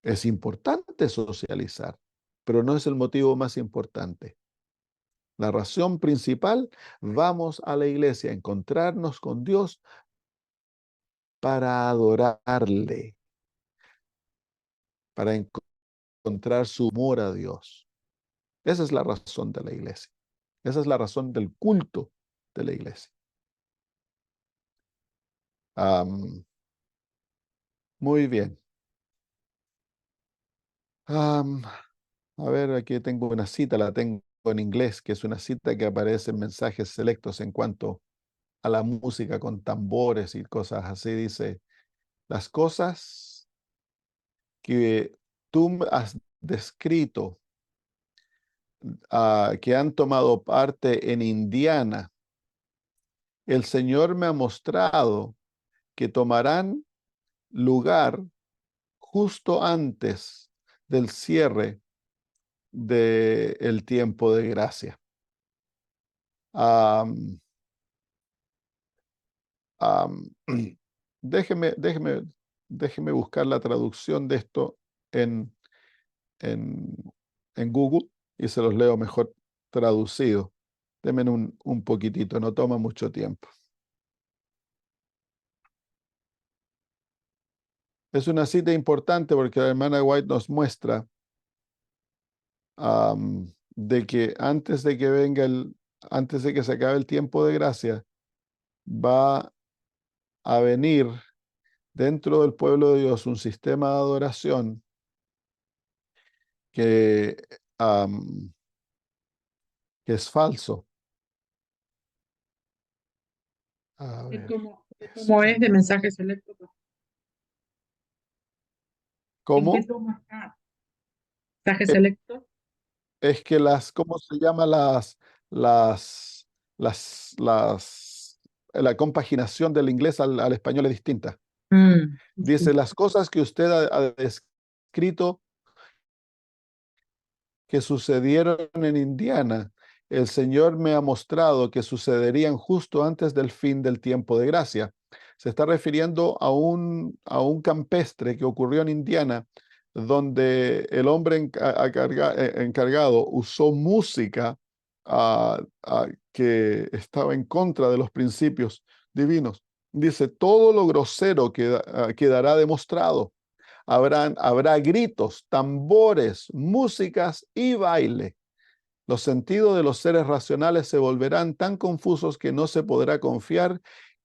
Es importante socializar, pero no es el motivo más importante. La razón principal, vamos a la iglesia a encontrarnos con Dios para adorarle, para encontrar su amor a Dios. Esa es la razón de la iglesia. Esa es la razón del culto de la iglesia. Muy bien. A ver, aquí tengo una cita, la tengo en inglés, que es una cita que aparece en Mensajes Selectos en cuanto a la música con tambores y cosas así. Dice, las cosas que tú has descrito, que han tomado parte en Indiana, el Señor me ha mostrado que tomarán lugar justo antes del cierre del tiempo de gracia. Am, am, déjeme, déjeme, déjeme buscar la traducción de esto en, en, en Google y se los leo mejor traducido. Denme un poquitito, no toma mucho tiempo. Es una cita importante porque la hermana White nos muestra de que antes de que se acabe el tiempo de gracia, va a venir dentro del pueblo de Dios un sistema de adoración que, que es falso. A ver, ¿Cómo es de mensajes selectos? ¿En qué ¿cómo? toma está? ¿Mensajes Eh, selectos? Es que ¿cómo se llama las, la compaginación del inglés al español es distinta? Dice, Distinto. las cosas que usted ha descrito que sucedieron en Indiana, el Señor me ha mostrado que sucederían justo antes del fin del tiempo de gracia. Se está refiriendo a un campestre que ocurrió en Indiana, donde el hombre encargado usó música que estaba en contra de los principios divinos. Dice, todo lo grosero quedará demostrado. Habrá gritos, tambores, músicas y baile. Los sentidos de los seres racionales se volverán tan confusos que no se podrá confiar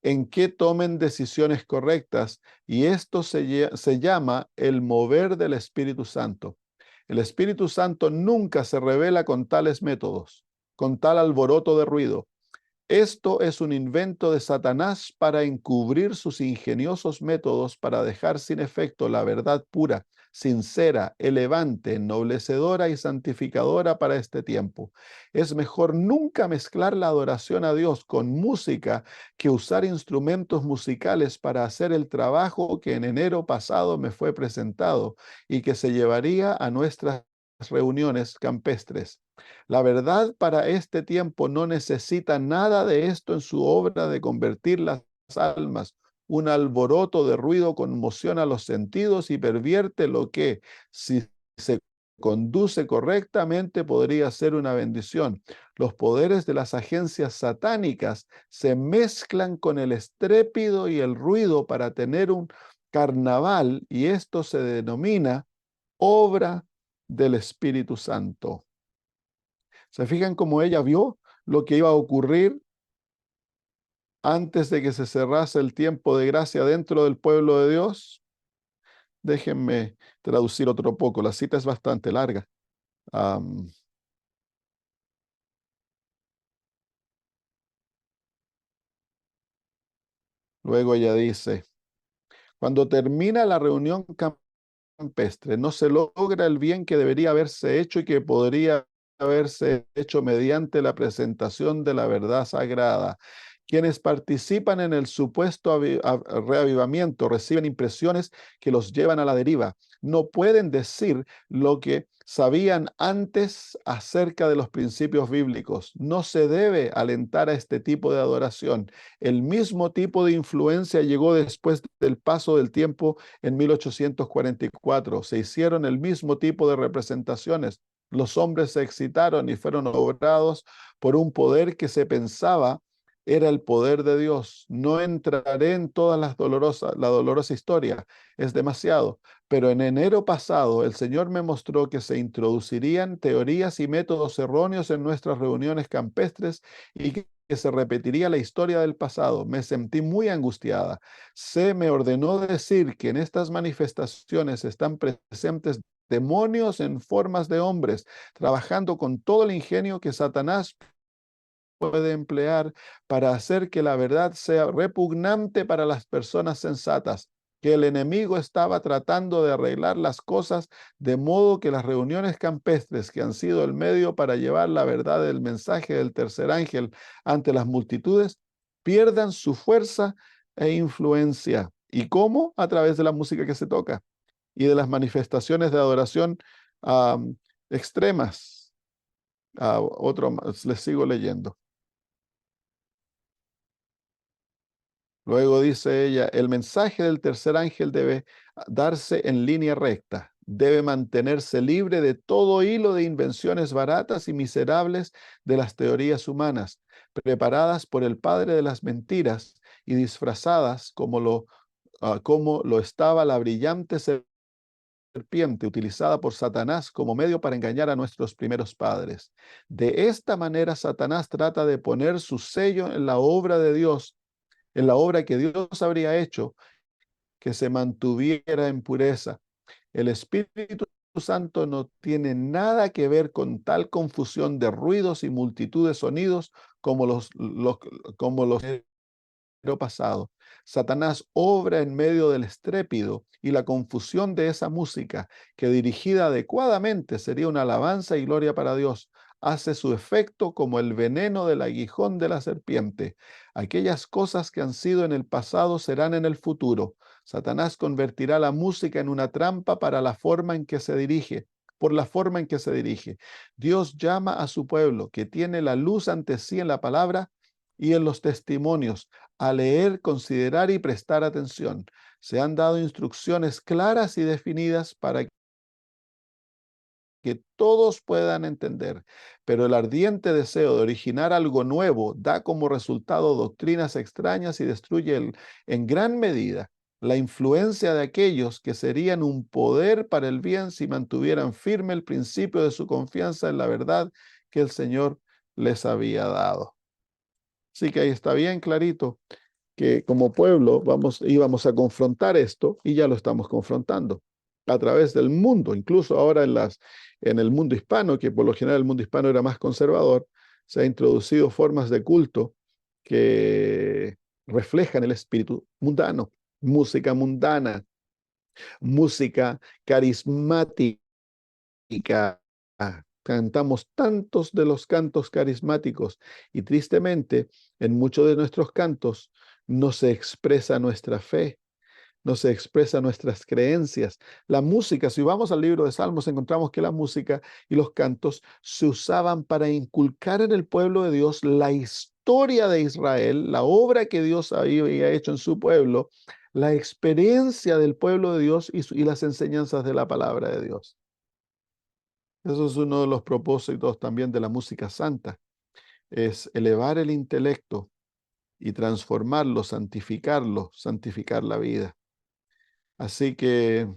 en que tomen decisiones correctas, y esto se llama el mover del Espíritu Santo. El Espíritu Santo nunca se revela con tales métodos, con tal alboroto de ruido. Esto es un invento de Satanás para encubrir sus ingeniosos métodos para dejar sin efecto la verdad pura, sincera, elevante, ennoblecedora y santificadora para este tiempo. Es mejor nunca mezclar la adoración a Dios con música que usar instrumentos musicales para hacer el trabajo que en enero pasado me fue presentado y que se llevaría a nuestras reuniones campestres. La verdad para este tiempo no necesita nada de esto en su obra de convertir las almas. Un alboroto de ruido conmociona los sentidos y pervierte lo que, si se conduce correctamente, podría ser una bendición. Los poderes de las agencias satánicas se mezclan con el estrépito y el ruido para tener un carnaval, y esto se denomina obra del Espíritu Santo. ¿Se fijan cómo ella vio lo que iba a ocurrir antes de que se cerrase el tiempo de gracia dentro del pueblo de Dios? Déjenme traducir otro poco, la cita es bastante larga. Luego ella dice, cuando termina la reunión campestre, no se logra el bien que debería haberse hecho y que podría haberse hecho mediante la presentación de la verdad sagrada. Quienes participan en el supuesto reavivamiento reciben impresiones que los llevan a la deriva. No pueden decir lo que sabían antes acerca de los principios bíblicos. No se debe alentar a este tipo de adoración. El mismo tipo de influencia llegó después del paso del tiempo en 1844. Se hicieron el mismo tipo de representaciones. Los hombres se excitaron y fueron obrados por un poder que se pensaba era el poder de Dios. No entraré en toda la dolorosa historia, es demasiado. Pero en enero pasado el Señor me mostró que se introducirían teorías y métodos erróneos en nuestras reuniones campestres y que se repetiría la historia del pasado. Me sentí muy angustiada. Se me ordenó decir que en estas manifestaciones están presentes demonios en formas de hombres, trabajando con todo el ingenio que Satanás puede emplear para hacer que la verdad sea repugnante para las personas sensatas, que el enemigo estaba tratando de arreglar las cosas de modo que las reuniones campestres, que han sido el medio para llevar la verdad del mensaje del tercer ángel ante las multitudes, pierdan su fuerza e influencia. ¿Y cómo? A través de la música que se toca y de las manifestaciones de adoración extremas. Otro más, les sigo leyendo. Luego dice ella, el mensaje del tercer ángel debe darse en línea recta, debe mantenerse libre de todo hilo de invenciones baratas y miserables de las teorías humanas, preparadas por el padre de las mentiras y disfrazadas como lo estaba la brillante serpiente utilizada por Satanás como medio para engañar a nuestros primeros padres. De esta manera, Satanás trata de poner su sello en la obra de Dios, en la obra que Dios habría hecho, que se mantuviera en pureza. El Espíritu Santo no tiene nada que ver con tal confusión de ruidos y multitud de sonidos como los pasado. Satanás obra en medio del estrépito y la confusión de esa música, que dirigida adecuadamente sería una alabanza y gloria para Dios. Hace su efecto como el veneno del aguijón de la serpiente. Aquellas cosas que han sido en el pasado serán en el futuro. Satanás convertirá la música en una trampa para la forma en que se dirige, por la forma en que se dirige. Dios llama a su pueblo, que tiene la luz ante sí en la palabra y en los testimonios, a leer, considerar y prestar atención. Se han dado instrucciones claras y definidas para que todos puedan entender, pero el ardiente deseo de originar algo nuevo da como resultado doctrinas extrañas y destruye en gran medida la influencia de aquellos que serían un poder para el bien si mantuvieran firme el principio de su confianza en la verdad que el Señor les había dado. Así que ahí está bien clarito que como pueblo íbamos a confrontar esto, y ya lo estamos confrontando a través del mundo, incluso ahora en el mundo hispano, que por lo general el mundo hispano era más conservador, se ha introducido formas de culto que reflejan el espíritu mundano, música mundana, música carismática. Cantamos tantos de los cantos carismáticos y tristemente en muchos de nuestros cantos no se expresa nuestra fe, no se expresa nuestras creencias. La música, si vamos al libro de Salmos, encontramos que la música y los cantos se usaban para inculcar en el pueblo de Dios la historia de Israel, la obra que Dios había hecho en su pueblo, la experiencia del pueblo de Dios y las enseñanzas de la palabra de Dios. Eso es uno de los propósitos también de la música santa, es elevar el intelecto y transformarlo, santificarlo, santificar la vida. Así que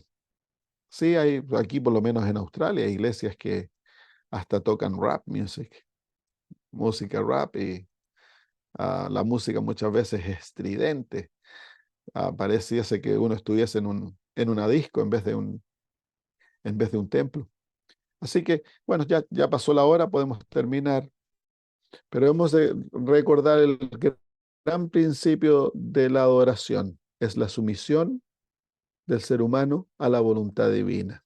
sí, hay aquí por lo menos en Australia hay iglesias que hasta tocan rap music, música rap y la música muchas veces es estridente. Pareciese que uno estuviese en una disco en vez de un templo. Así que, bueno, ya pasó la hora, podemos terminar, pero hemos de recordar el gran principio de la adoración, es la sumisión del ser humano a la voluntad divina.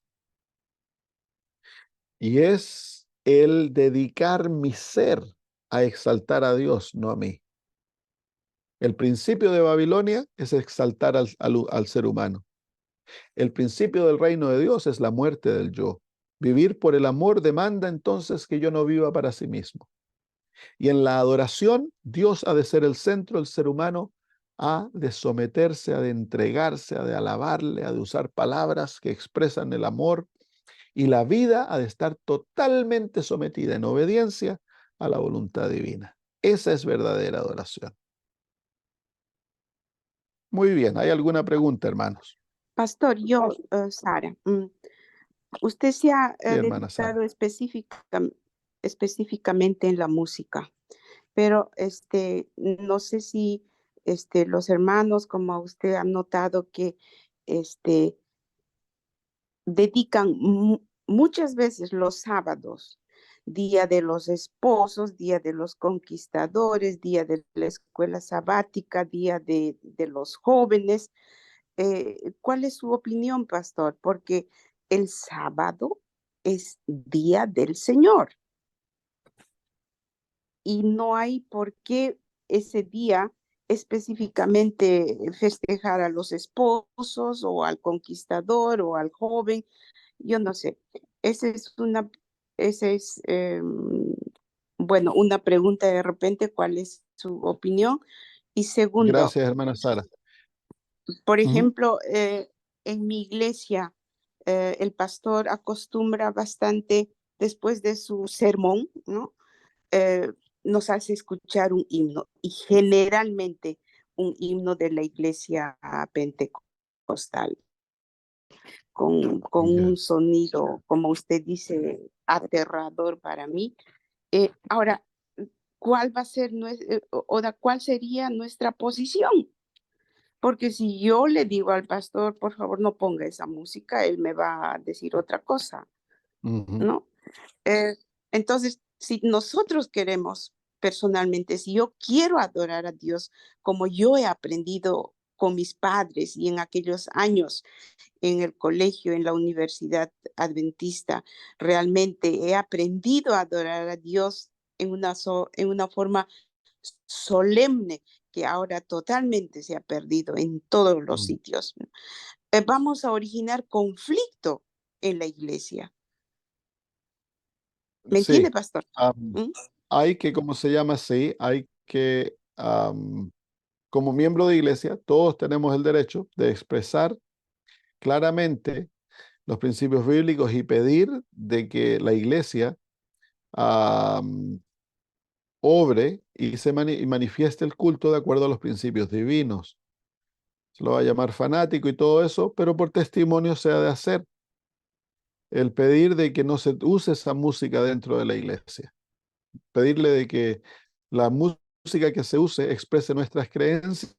Y es el dedicar mi ser a exaltar a Dios, no a mí. El principio de Babilonia es exaltar al ser humano. El principio del reino de Dios es la muerte del yo. Vivir por el amor demanda entonces que yo no viva para sí mismo. Y en la adoración, Dios ha de ser el centro, el ser humano ha de someterse, ha de entregarse, ha de alabarle, ha de usar palabras que expresan el amor, y la vida ha de estar totalmente sometida en obediencia a la voluntad divina. Esa es verdadera adoración. Muy bien, ¿hay alguna pregunta, hermanos? Pastor, Sara, usted se ha Sí, hermana Sara. dedicado específicamente en la música, pero no sé si los hermanos, como usted ha notado que este, dedican muchas veces los sábados, Día de los Esposos, Día de los Conquistadores, Día de la Escuela Sabática, Día de los Jóvenes. ¿Cuál es su opinión, pastor? Porque el sábado es Día del Señor y no hay por qué ese día específicamente festejar a los esposos o al conquistador o al joven. Yo no sé. Esa es bueno, una pregunta de repente, ¿cuál es su opinión? Y segundo, Gracias, hermana Sara. por Ujú. ejemplo, en mi iglesia, el pastor acostumbra bastante, después de su sermón, ¿no? Eh, nos hace escuchar un himno y generalmente un himno de la iglesia pentecostal, con Ya. un sonido, como usted dice, aterrador para mí. Ahora, ¿cuál va a ser cuál sería nuestra posición? Porque si yo le digo al pastor, por favor, no ponga esa música, él me va a decir otra cosa, Ujú. ¿no? Eh, entonces, si nosotros queremos personalmente, si yo quiero adorar a Dios como yo he aprendido con mis padres y en aquellos años en el colegio, en la universidad adventista, realmente he aprendido a adorar a Dios en una forma solemne que ahora totalmente se ha perdido en todos los Mm. sitios. Vamos a originar conflicto en la iglesia. ¿Me entiende, Sí, pastor? am, ¿Mm? hay que, ¿cómo se llama? Sí, hay que, como miembro de iglesia, todos tenemos el derecho de expresar claramente los principios bíblicos y pedir de que la iglesia am, obre y manifieste el culto de acuerdo a los principios divinos. Se lo va a llamar fanático y todo eso, pero por testimonio se ha de hacer el pedir de que no se use esa música dentro de la iglesia. Pedirle de que la música que se use exprese nuestras creencias,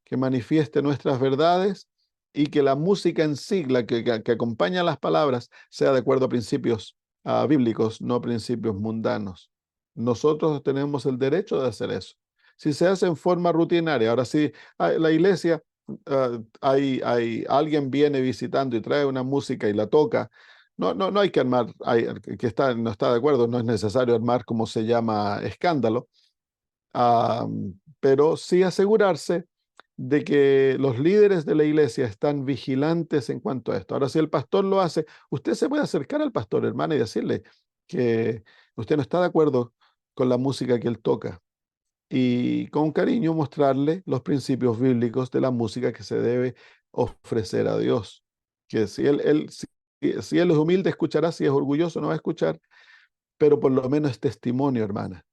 que manifieste nuestras verdades y que la música en sí, que acompaña las palabras, sea de acuerdo a principios bíblicos, no principios mundanos. Nosotros tenemos el derecho de hacer eso. Si se hace en forma rutinaria, ahora sí, la iglesia, alguien viene visitando y trae una música y la toca. No hay que armar, no está de acuerdo, no es necesario armar como se llama escándalo, pero sí asegurarse de que los líderes de la iglesia están vigilantes en cuanto a esto. Ahora, si el pastor lo hace, usted se puede acercar al pastor, hermano, y decirle que usted no está de acuerdo con la música que él toca y con cariño mostrarle los principios bíblicos de la música que se debe ofrecer a Dios. Que si él es humilde, escuchará; si es orgulloso, no va a escuchar, pero por lo menos es testimonio, hermana.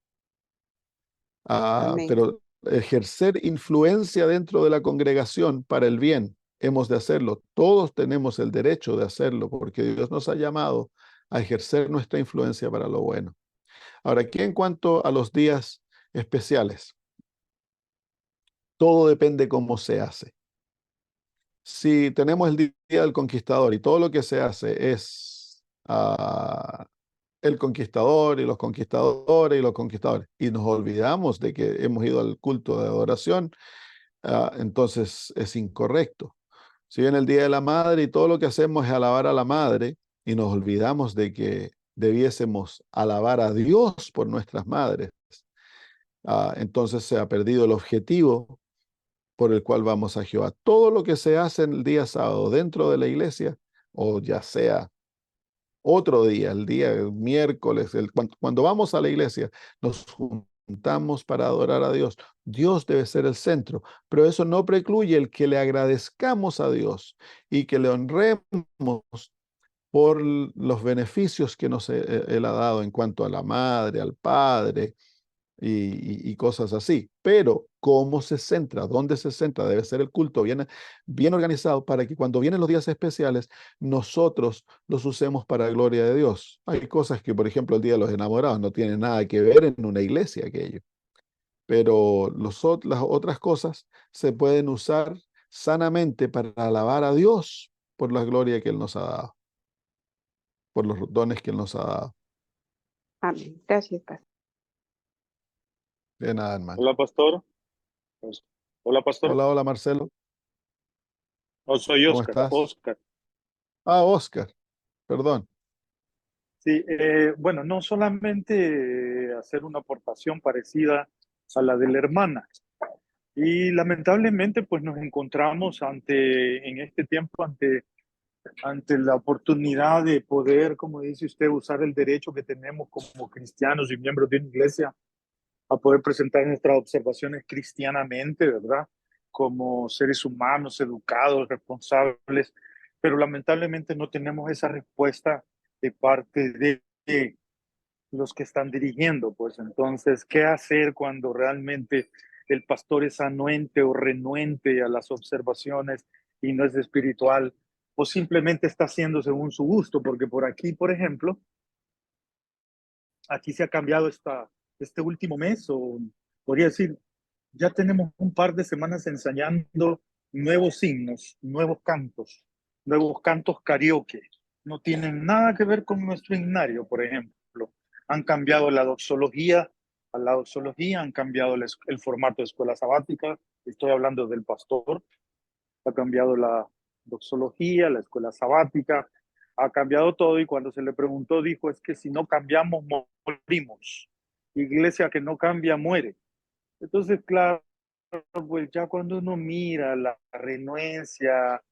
Amén. Pero ejercer influencia dentro de la congregación para el bien, hemos de hacerlo. Todos tenemos el derecho de hacerlo, porque Dios nos ha llamado a ejercer nuestra influencia para lo bueno. Ahora, aquí en cuanto a los días especiales, todo depende cómo se hace. Si tenemos el Día del Conquistador y todo lo que se hace es el conquistador y los conquistadores y los conquistadores, y nos olvidamos de que hemos ido al culto de adoración, entonces es incorrecto. Si viene el Día de la Madre y todo lo que hacemos es alabar a la Madre y nos olvidamos de que debiésemos alabar a Dios por nuestras madres, entonces se ha perdido el objetivo por el cual vamos a Jehová. Todo lo que se hace en el día sábado dentro de la iglesia, o ya sea otro día, el día miércoles, cuando vamos a la iglesia, nos juntamos para adorar a Dios. Dios debe ser el centro, pero eso no precluye el que le agradezcamos a Dios y que le honremos por los beneficios que Él ha dado en cuanto a la madre, al padre y cosas así. Pero cómo se centra, dónde se centra, debe ser el culto bien organizado para que cuando vienen los días especiales, nosotros los usemos para la gloria de Dios. Hay cosas que, por ejemplo, el Día de los Enamorados no tiene nada que ver en una iglesia aquello, pero las otras cosas se pueden usar sanamente para alabar a Dios por la gloria que Él nos ha dado, por los dones que Él nos ha dado. Amén. Gracias, pastor. De nada, hermano. Hola, pastor. Hola, pastor. Hola, hola, Marcelo. No, soy ¿Cómo Oscar. estás? Oscar. Oscar, perdón. Sí, bueno, no solamente hacer una aportación parecida a la de la hermana. Y lamentablemente, pues nos encontramos en este tiempo, ante la oportunidad de poder, como dice usted, usar el derecho que tenemos como cristianos y miembros de una iglesia a poder presentar nuestras observaciones cristianamente, ¿verdad? Como seres humanos, educados, responsables, pero lamentablemente no tenemos esa respuesta de parte de los que están dirigiendo, pues entonces, ¿qué hacer cuando realmente el pastor es anuente o renuente a las observaciones y no es espiritual, o simplemente está haciendo según su gusto? Porque por aquí, por ejemplo, aquí se ha cambiado este último mes, o podría decir, ya tenemos un par de semanas ensayando nuevos himnos, nuevos cantos karaoke. No tienen nada que ver con nuestro himnario, por ejemplo. Han cambiado la doxología, a la doxología, han cambiado el formato de escuela sabática. Estoy hablando del pastor. Ha cambiado la doxología, la escuela sabática, ha cambiado todo, y cuando se le preguntó dijo, es que si no cambiamos morimos. Iglesia que no cambia muere. Entonces, claro, pues ya cuando uno mira la renuencia,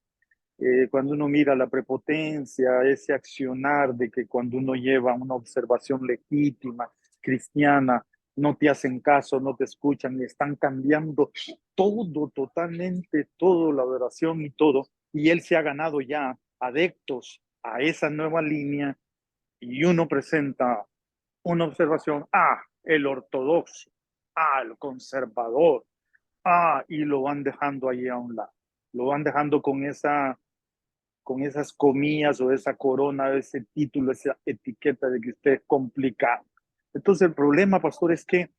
cuando uno mira la prepotencia, ese accionar de que cuando uno lleva una observación legítima, cristiana, no te hacen caso, no te escuchan y están cambiando todo, totalmente todo, la adoración y todo, y él se ha ganado ya adeptos a esa nueva línea, y uno presenta una observación, el ortodoxo, el conservador, y lo van dejando ahí a un lado, lo van dejando con esas comillas o esa corona, ese título, esa etiqueta de que usted es complicado. Entonces el problema, pastor, es que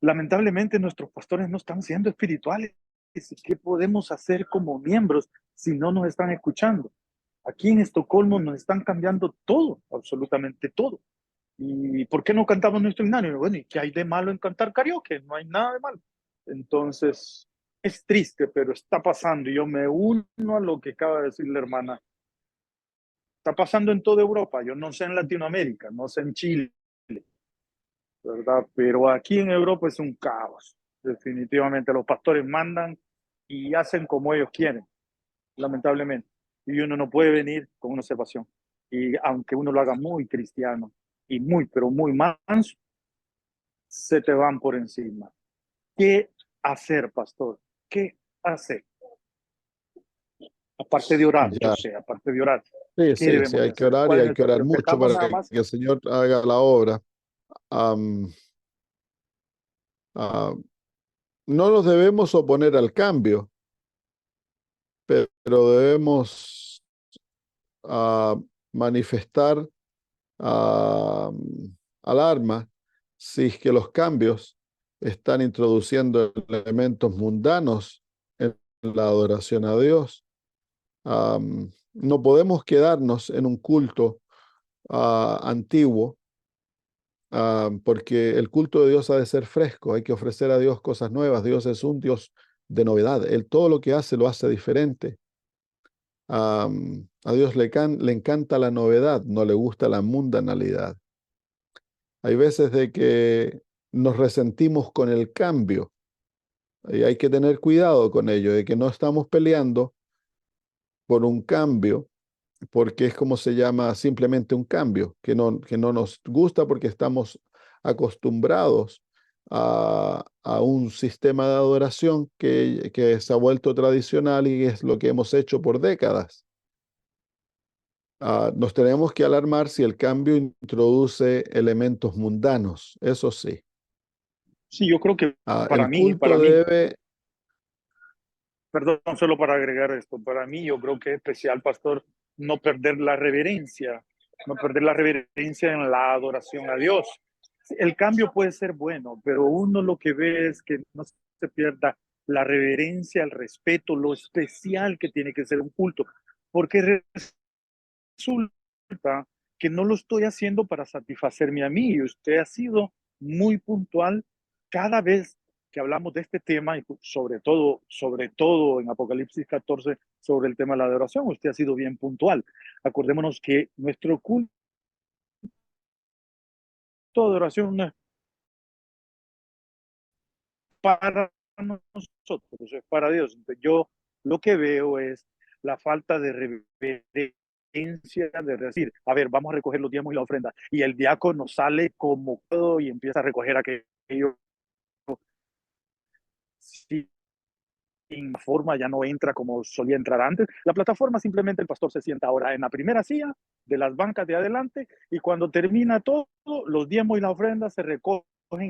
lamentablemente nuestros pastores no están siendo espirituales. ¿Qué podemos hacer como miembros si no nos están escuchando? Aquí en Estocolmo nos están cambiando todo, absolutamente todo. ¿Y por qué no cantamos nuestro himnario? Bueno, ¿y qué hay de malo en cantar karaoke? No hay nada de malo. Entonces, es triste, pero está pasando. Y yo me uno a lo que acaba de decir la hermana. Está pasando en toda Europa. Yo no sé en Latinoamérica, no sé en Chile, ¿verdad? Pero aquí en Europa es un caos. Definitivamente los pastores mandan y hacen como ellos quieren, lamentablemente. Y uno no puede venir con una observación. Y aunque uno lo haga muy cristiano y muy, pero muy manso, se te van por encima. ¿Qué hacer, pastor? ¿Qué hacer? Aparte de orar, yo Ya, sé, aparte de orar, sí, ¿qué sí, sí, debemos de hay que hacer? orar y ¿Cuál es hay que nuestra orar acción? mucho Dejamos para nada más. que el Señor haga la obra. Am, ah, no nos debemos oponer al cambio, pero debemos ah, manifestar ah, alarma si es que los cambios están introduciendo elementos mundanos en la adoración a Dios. No podemos quedarnos en un culto antiguo, porque el culto de Dios ha de ser fresco, hay que ofrecer a Dios cosas nuevas. Dios es un Dios de novedad, Él todo lo que hace lo hace diferente. A Dios le encanta la novedad, no le gusta la mundanalidad. Hay veces de que nos resentimos con el cambio y hay que tener cuidado con ello, de que no estamos peleando por un cambio, porque es como se llama simplemente un cambio, que no nos gusta porque estamos acostumbrados a un sistema de adoración que se ha vuelto tradicional y es lo que hemos hecho por décadas. Nos tenemos que alarmar si el cambio introduce elementos mundanos, eso sí. Sí, yo creo que El para culto mí, debe, perdón, solo para agregar esto, para mí yo creo que es especial, pastor, no perder la reverencia, no perder la reverencia en la adoración a Dios. El cambio puede ser bueno, pero uno lo que ve es que no se pierda la reverencia, el respeto, lo especial que tiene que ser un culto, porque resulta que no lo estoy haciendo para satisfacerme a mí. Y usted ha sido muy puntual cada vez que hablamos de este tema y sobre todo en Apocalipsis 14 sobre el tema de la adoración. Usted ha sido bien puntual. Acordémonos que nuestro culto de adoración no es para nosotros, es para Dios. Entonces, yo lo que veo es la falta de reverencia, de decir, a ver, vamos a recoger los diezmos y la ofrenda. Y el diácono sale como todo y empieza a recoger aquello. Sin forma, ya no entra como solía entrar antes. La plataforma simplemente el pastor se sienta ahora en la primera silla de las bancas de adelante y cuando termina todo, los diezmos y la ofrenda se recogen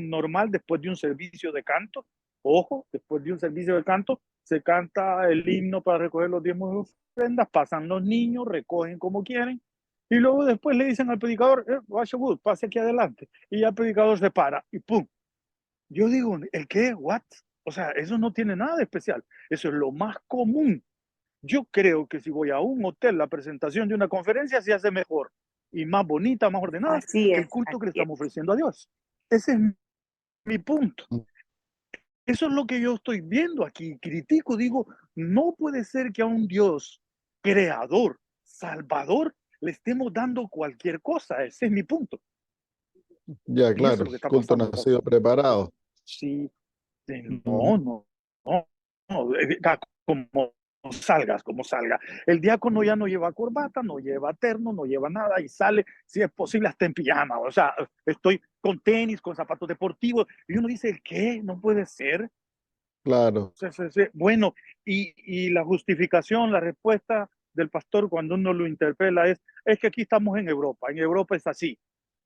normal después de un servicio de canto. Ojo, después de un servicio de canto se canta el himno para recoger los diezmos y ofrendas, pasan los niños, recogen como quieren y luego después le dicen al predicador, pase aquí adelante. Y ya el predicador se para y ¡pum! Yo digo, ¿el qué? ¿What? O sea, eso no tiene nada de especial. Eso es lo más común. Yo creo que si voy a un hotel, la presentación de una conferencia se hace mejor y más bonita, más ordenada Así que el es, culto que le así estamos es. ofreciendo a Dios. Ese es mi punto. Eso es lo que yo estoy viendo aquí. Critico, digo, no puede ser que a un Dios creador, salvador, le estemos dando cualquier cosa. Ese es mi punto. ya Y eso claro, es lo que el está culto no pasando, ha sido pastor. preparado. Sí, Ujú. no, no, no, no, como salgas, como salga. El diácono ya no lleva corbata, no lleva terno, no lleva nada y sale, si es posible, hasta en pijama. O sea, estoy con tenis, con zapatos deportivos. Y uno dice, ¿qué? No puede ser. Claro, Bueno, y la justificación, la respuesta del pastor cuando uno lo interpela es que aquí estamos en Europa es así.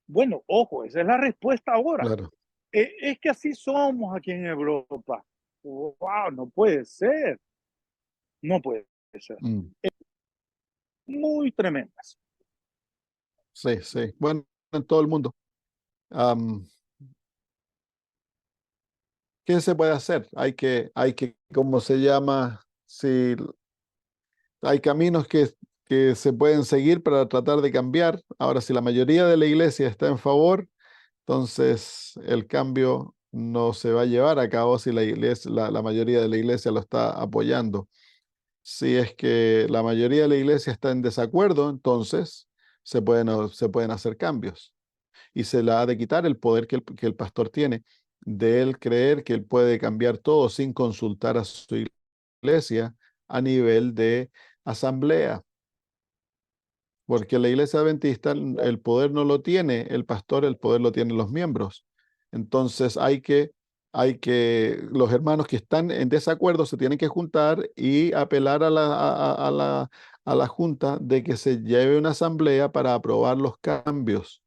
Bueno, ojo, esa es la respuesta ahora. claro. Es que así somos aquí en Europa. Wow, no puede ser. No puede ser. Mm, Muy tremendas. sí, sí. Bueno, en todo el mundo. Am, ¿Qué se puede hacer? ¿Cómo se llama? Si hay caminos que se pueden seguir para tratar de cambiar. Ahora, si la mayoría de la iglesia está en favor, entonces el cambio no se va a llevar a cabo si la iglesia, la mayoría de la iglesia lo está apoyando. Si es que la mayoría de la iglesia está en desacuerdo, entonces se pueden hacer cambios y se le ha de quitar el poder que el pastor tiene de él creer que él puede cambiar todo sin consultar a su iglesia a nivel de asamblea. Porque la iglesia adventista el poder no lo tiene el pastor, el poder lo tienen los miembros. Entonces los hermanos que están en desacuerdo se tienen que juntar y apelar a la junta de que se lleve una asamblea para aprobar los cambios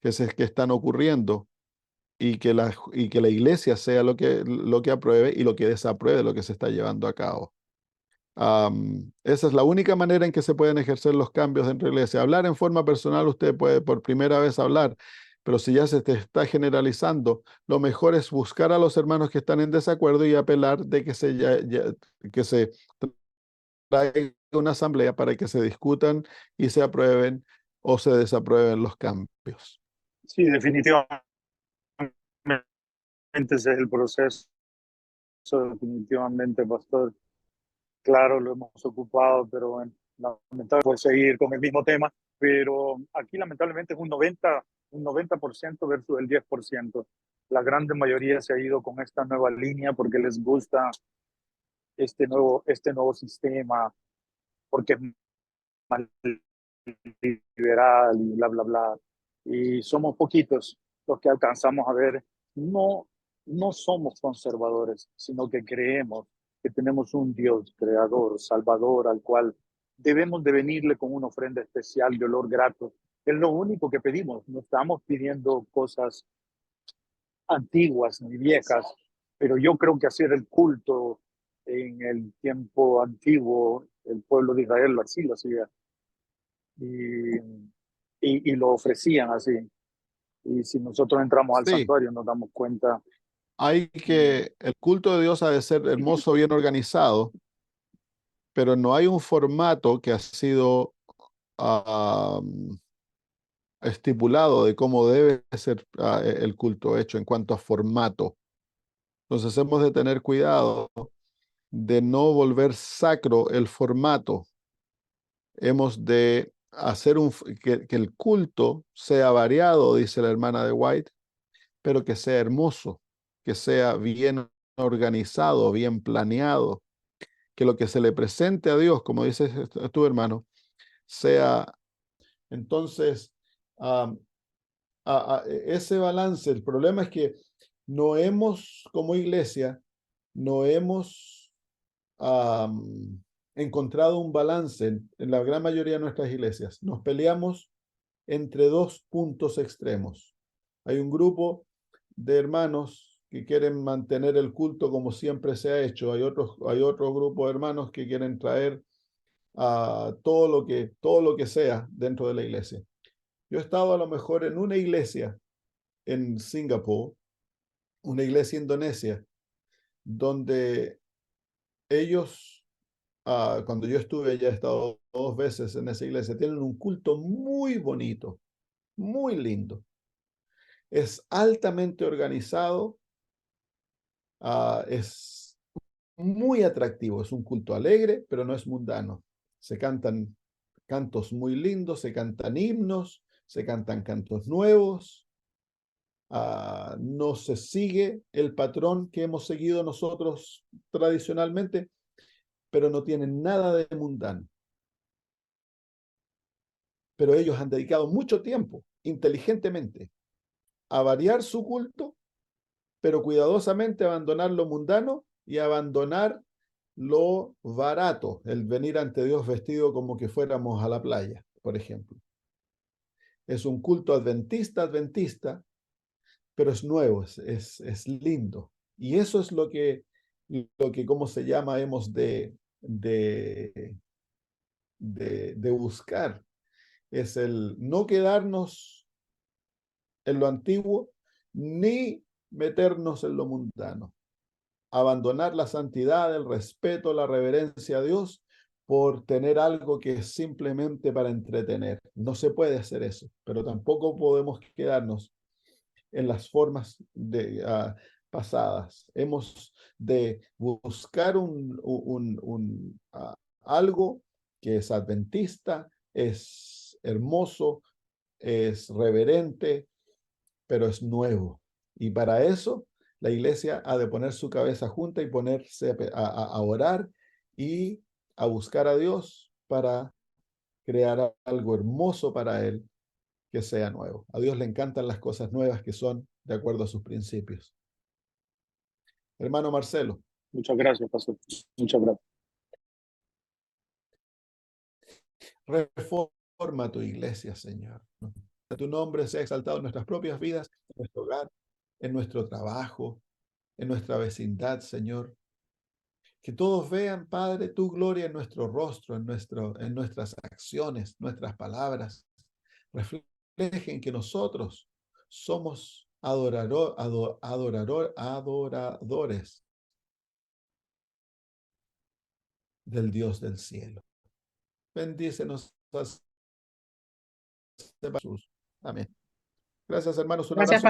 que están ocurriendo y que la iglesia sea lo que apruebe y lo que desapruebe lo que se está llevando a cabo. Esa es la única manera en que se pueden ejercer los cambios dentro de la iglesia. Hablar en forma personal, usted puede por primera vez hablar, pero si ya se te está generalizando, lo mejor es buscar a los hermanos que están en desacuerdo y apelar de que que se traiga una asamblea para que se discutan y se aprueben o se desaprueben los cambios. Sí, definitivamente ese es el proceso, definitivamente, pastor. Claro, lo hemos ocupado, pero bueno, lamentablemente por seguir con el mismo tema, pero aquí lamentablemente es un 90% versus el 10%. La gran mayoría se ha ido con esta nueva línea porque les gusta este nuevo sistema, porque es más liberal y bla, bla, bla. Y somos poquitos los que alcanzamos a ver, no somos conservadores, sino que creemos que tenemos un Dios creador, salvador, al cual debemos de venirle con una ofrenda especial de olor grato. Es lo único que pedimos. No estamos pidiendo cosas antiguas ni viejas, pero yo creo que hacer el culto en el tiempo antiguo, el pueblo de Israel así lo hacía y lo ofrecían así. Y si nosotros entramos al Sí, santuario nos damos cuenta. el culto de Dios ha de ser hermoso, bien organizado, pero no hay un formato que ha sido estipulado de cómo debe ser el culto hecho en cuanto a formato. Entonces hemos de tener cuidado de no volver sacro el formato. Hemos de hacer que el culto sea variado, dice la hermana de White, pero que sea hermoso, que sea bien organizado, bien planeado, que lo que se le presente a Dios, como dice tu hermano, sea entonces ese balance. El problema es que no hemos, como iglesia, no hemos encontrado un balance en la gran mayoría de nuestras iglesias. Nos peleamos entre dos puntos extremos. Hay un grupo de hermanos que quieren mantener el culto como siempre se ha hecho. Hay otro grupo de hermanos que quieren traer todo lo que sea dentro de la iglesia. Yo he estado a lo mejor en una iglesia en Singapur, una iglesia indonesia, donde ellos, cuando yo estuve, ya he estado 2 veces en esa iglesia, tienen un culto muy bonito, muy lindo. Es altamente organizado, es muy atractivo, es un culto alegre, pero no es mundano. Se cantan cantos muy lindos, se cantan himnos, se cantan cantos nuevos. No se sigue el patrón que hemos seguido nosotros tradicionalmente, pero no tienen nada de mundano. Pero ellos han dedicado mucho tiempo, inteligentemente, a variar su culto, pero cuidadosamente abandonar lo mundano y abandonar lo barato, el venir ante Dios vestido como que fuéramos a la playa, por ejemplo. Es un culto adventista, pero es nuevo, es lindo. Y eso es lo que ¿cómo se llama? Hemos de buscar. Es el no quedarnos en lo antiguo, ni meternos en lo mundano. Abandonar la santidad, el respeto, la reverencia a Dios por tener algo que es simplemente para entretener. No se puede hacer eso, pero tampoco podemos quedarnos en las formas pasadas. Hemos de buscar algo que es adventista, es hermoso, es reverente, pero es nuevo. Y para eso La iglesia ha de poner su cabeza junta y ponerse a orar y a buscar a Dios para crear algo hermoso para Él que sea nuevo. A Dios le encantan las cosas nuevas que son de acuerdo a sus principios. Hermano Marcelo. Muchas gracias, pastor. Muchas gracias. Reforma tu iglesia, Señor. Que tu nombre sea exaltado en nuestras propias vidas, en nuestro hogar, en nuestro trabajo, en nuestra vecindad, Señor. Que todos vean, Padre, tu gloria en nuestro rostro, en nuestras acciones, nuestras palabras. Reflejen que nosotros somos adoradores del Dios del cielo. Bendícenos. Amén. Gracias, hermanos. Un Gracias, abrazo.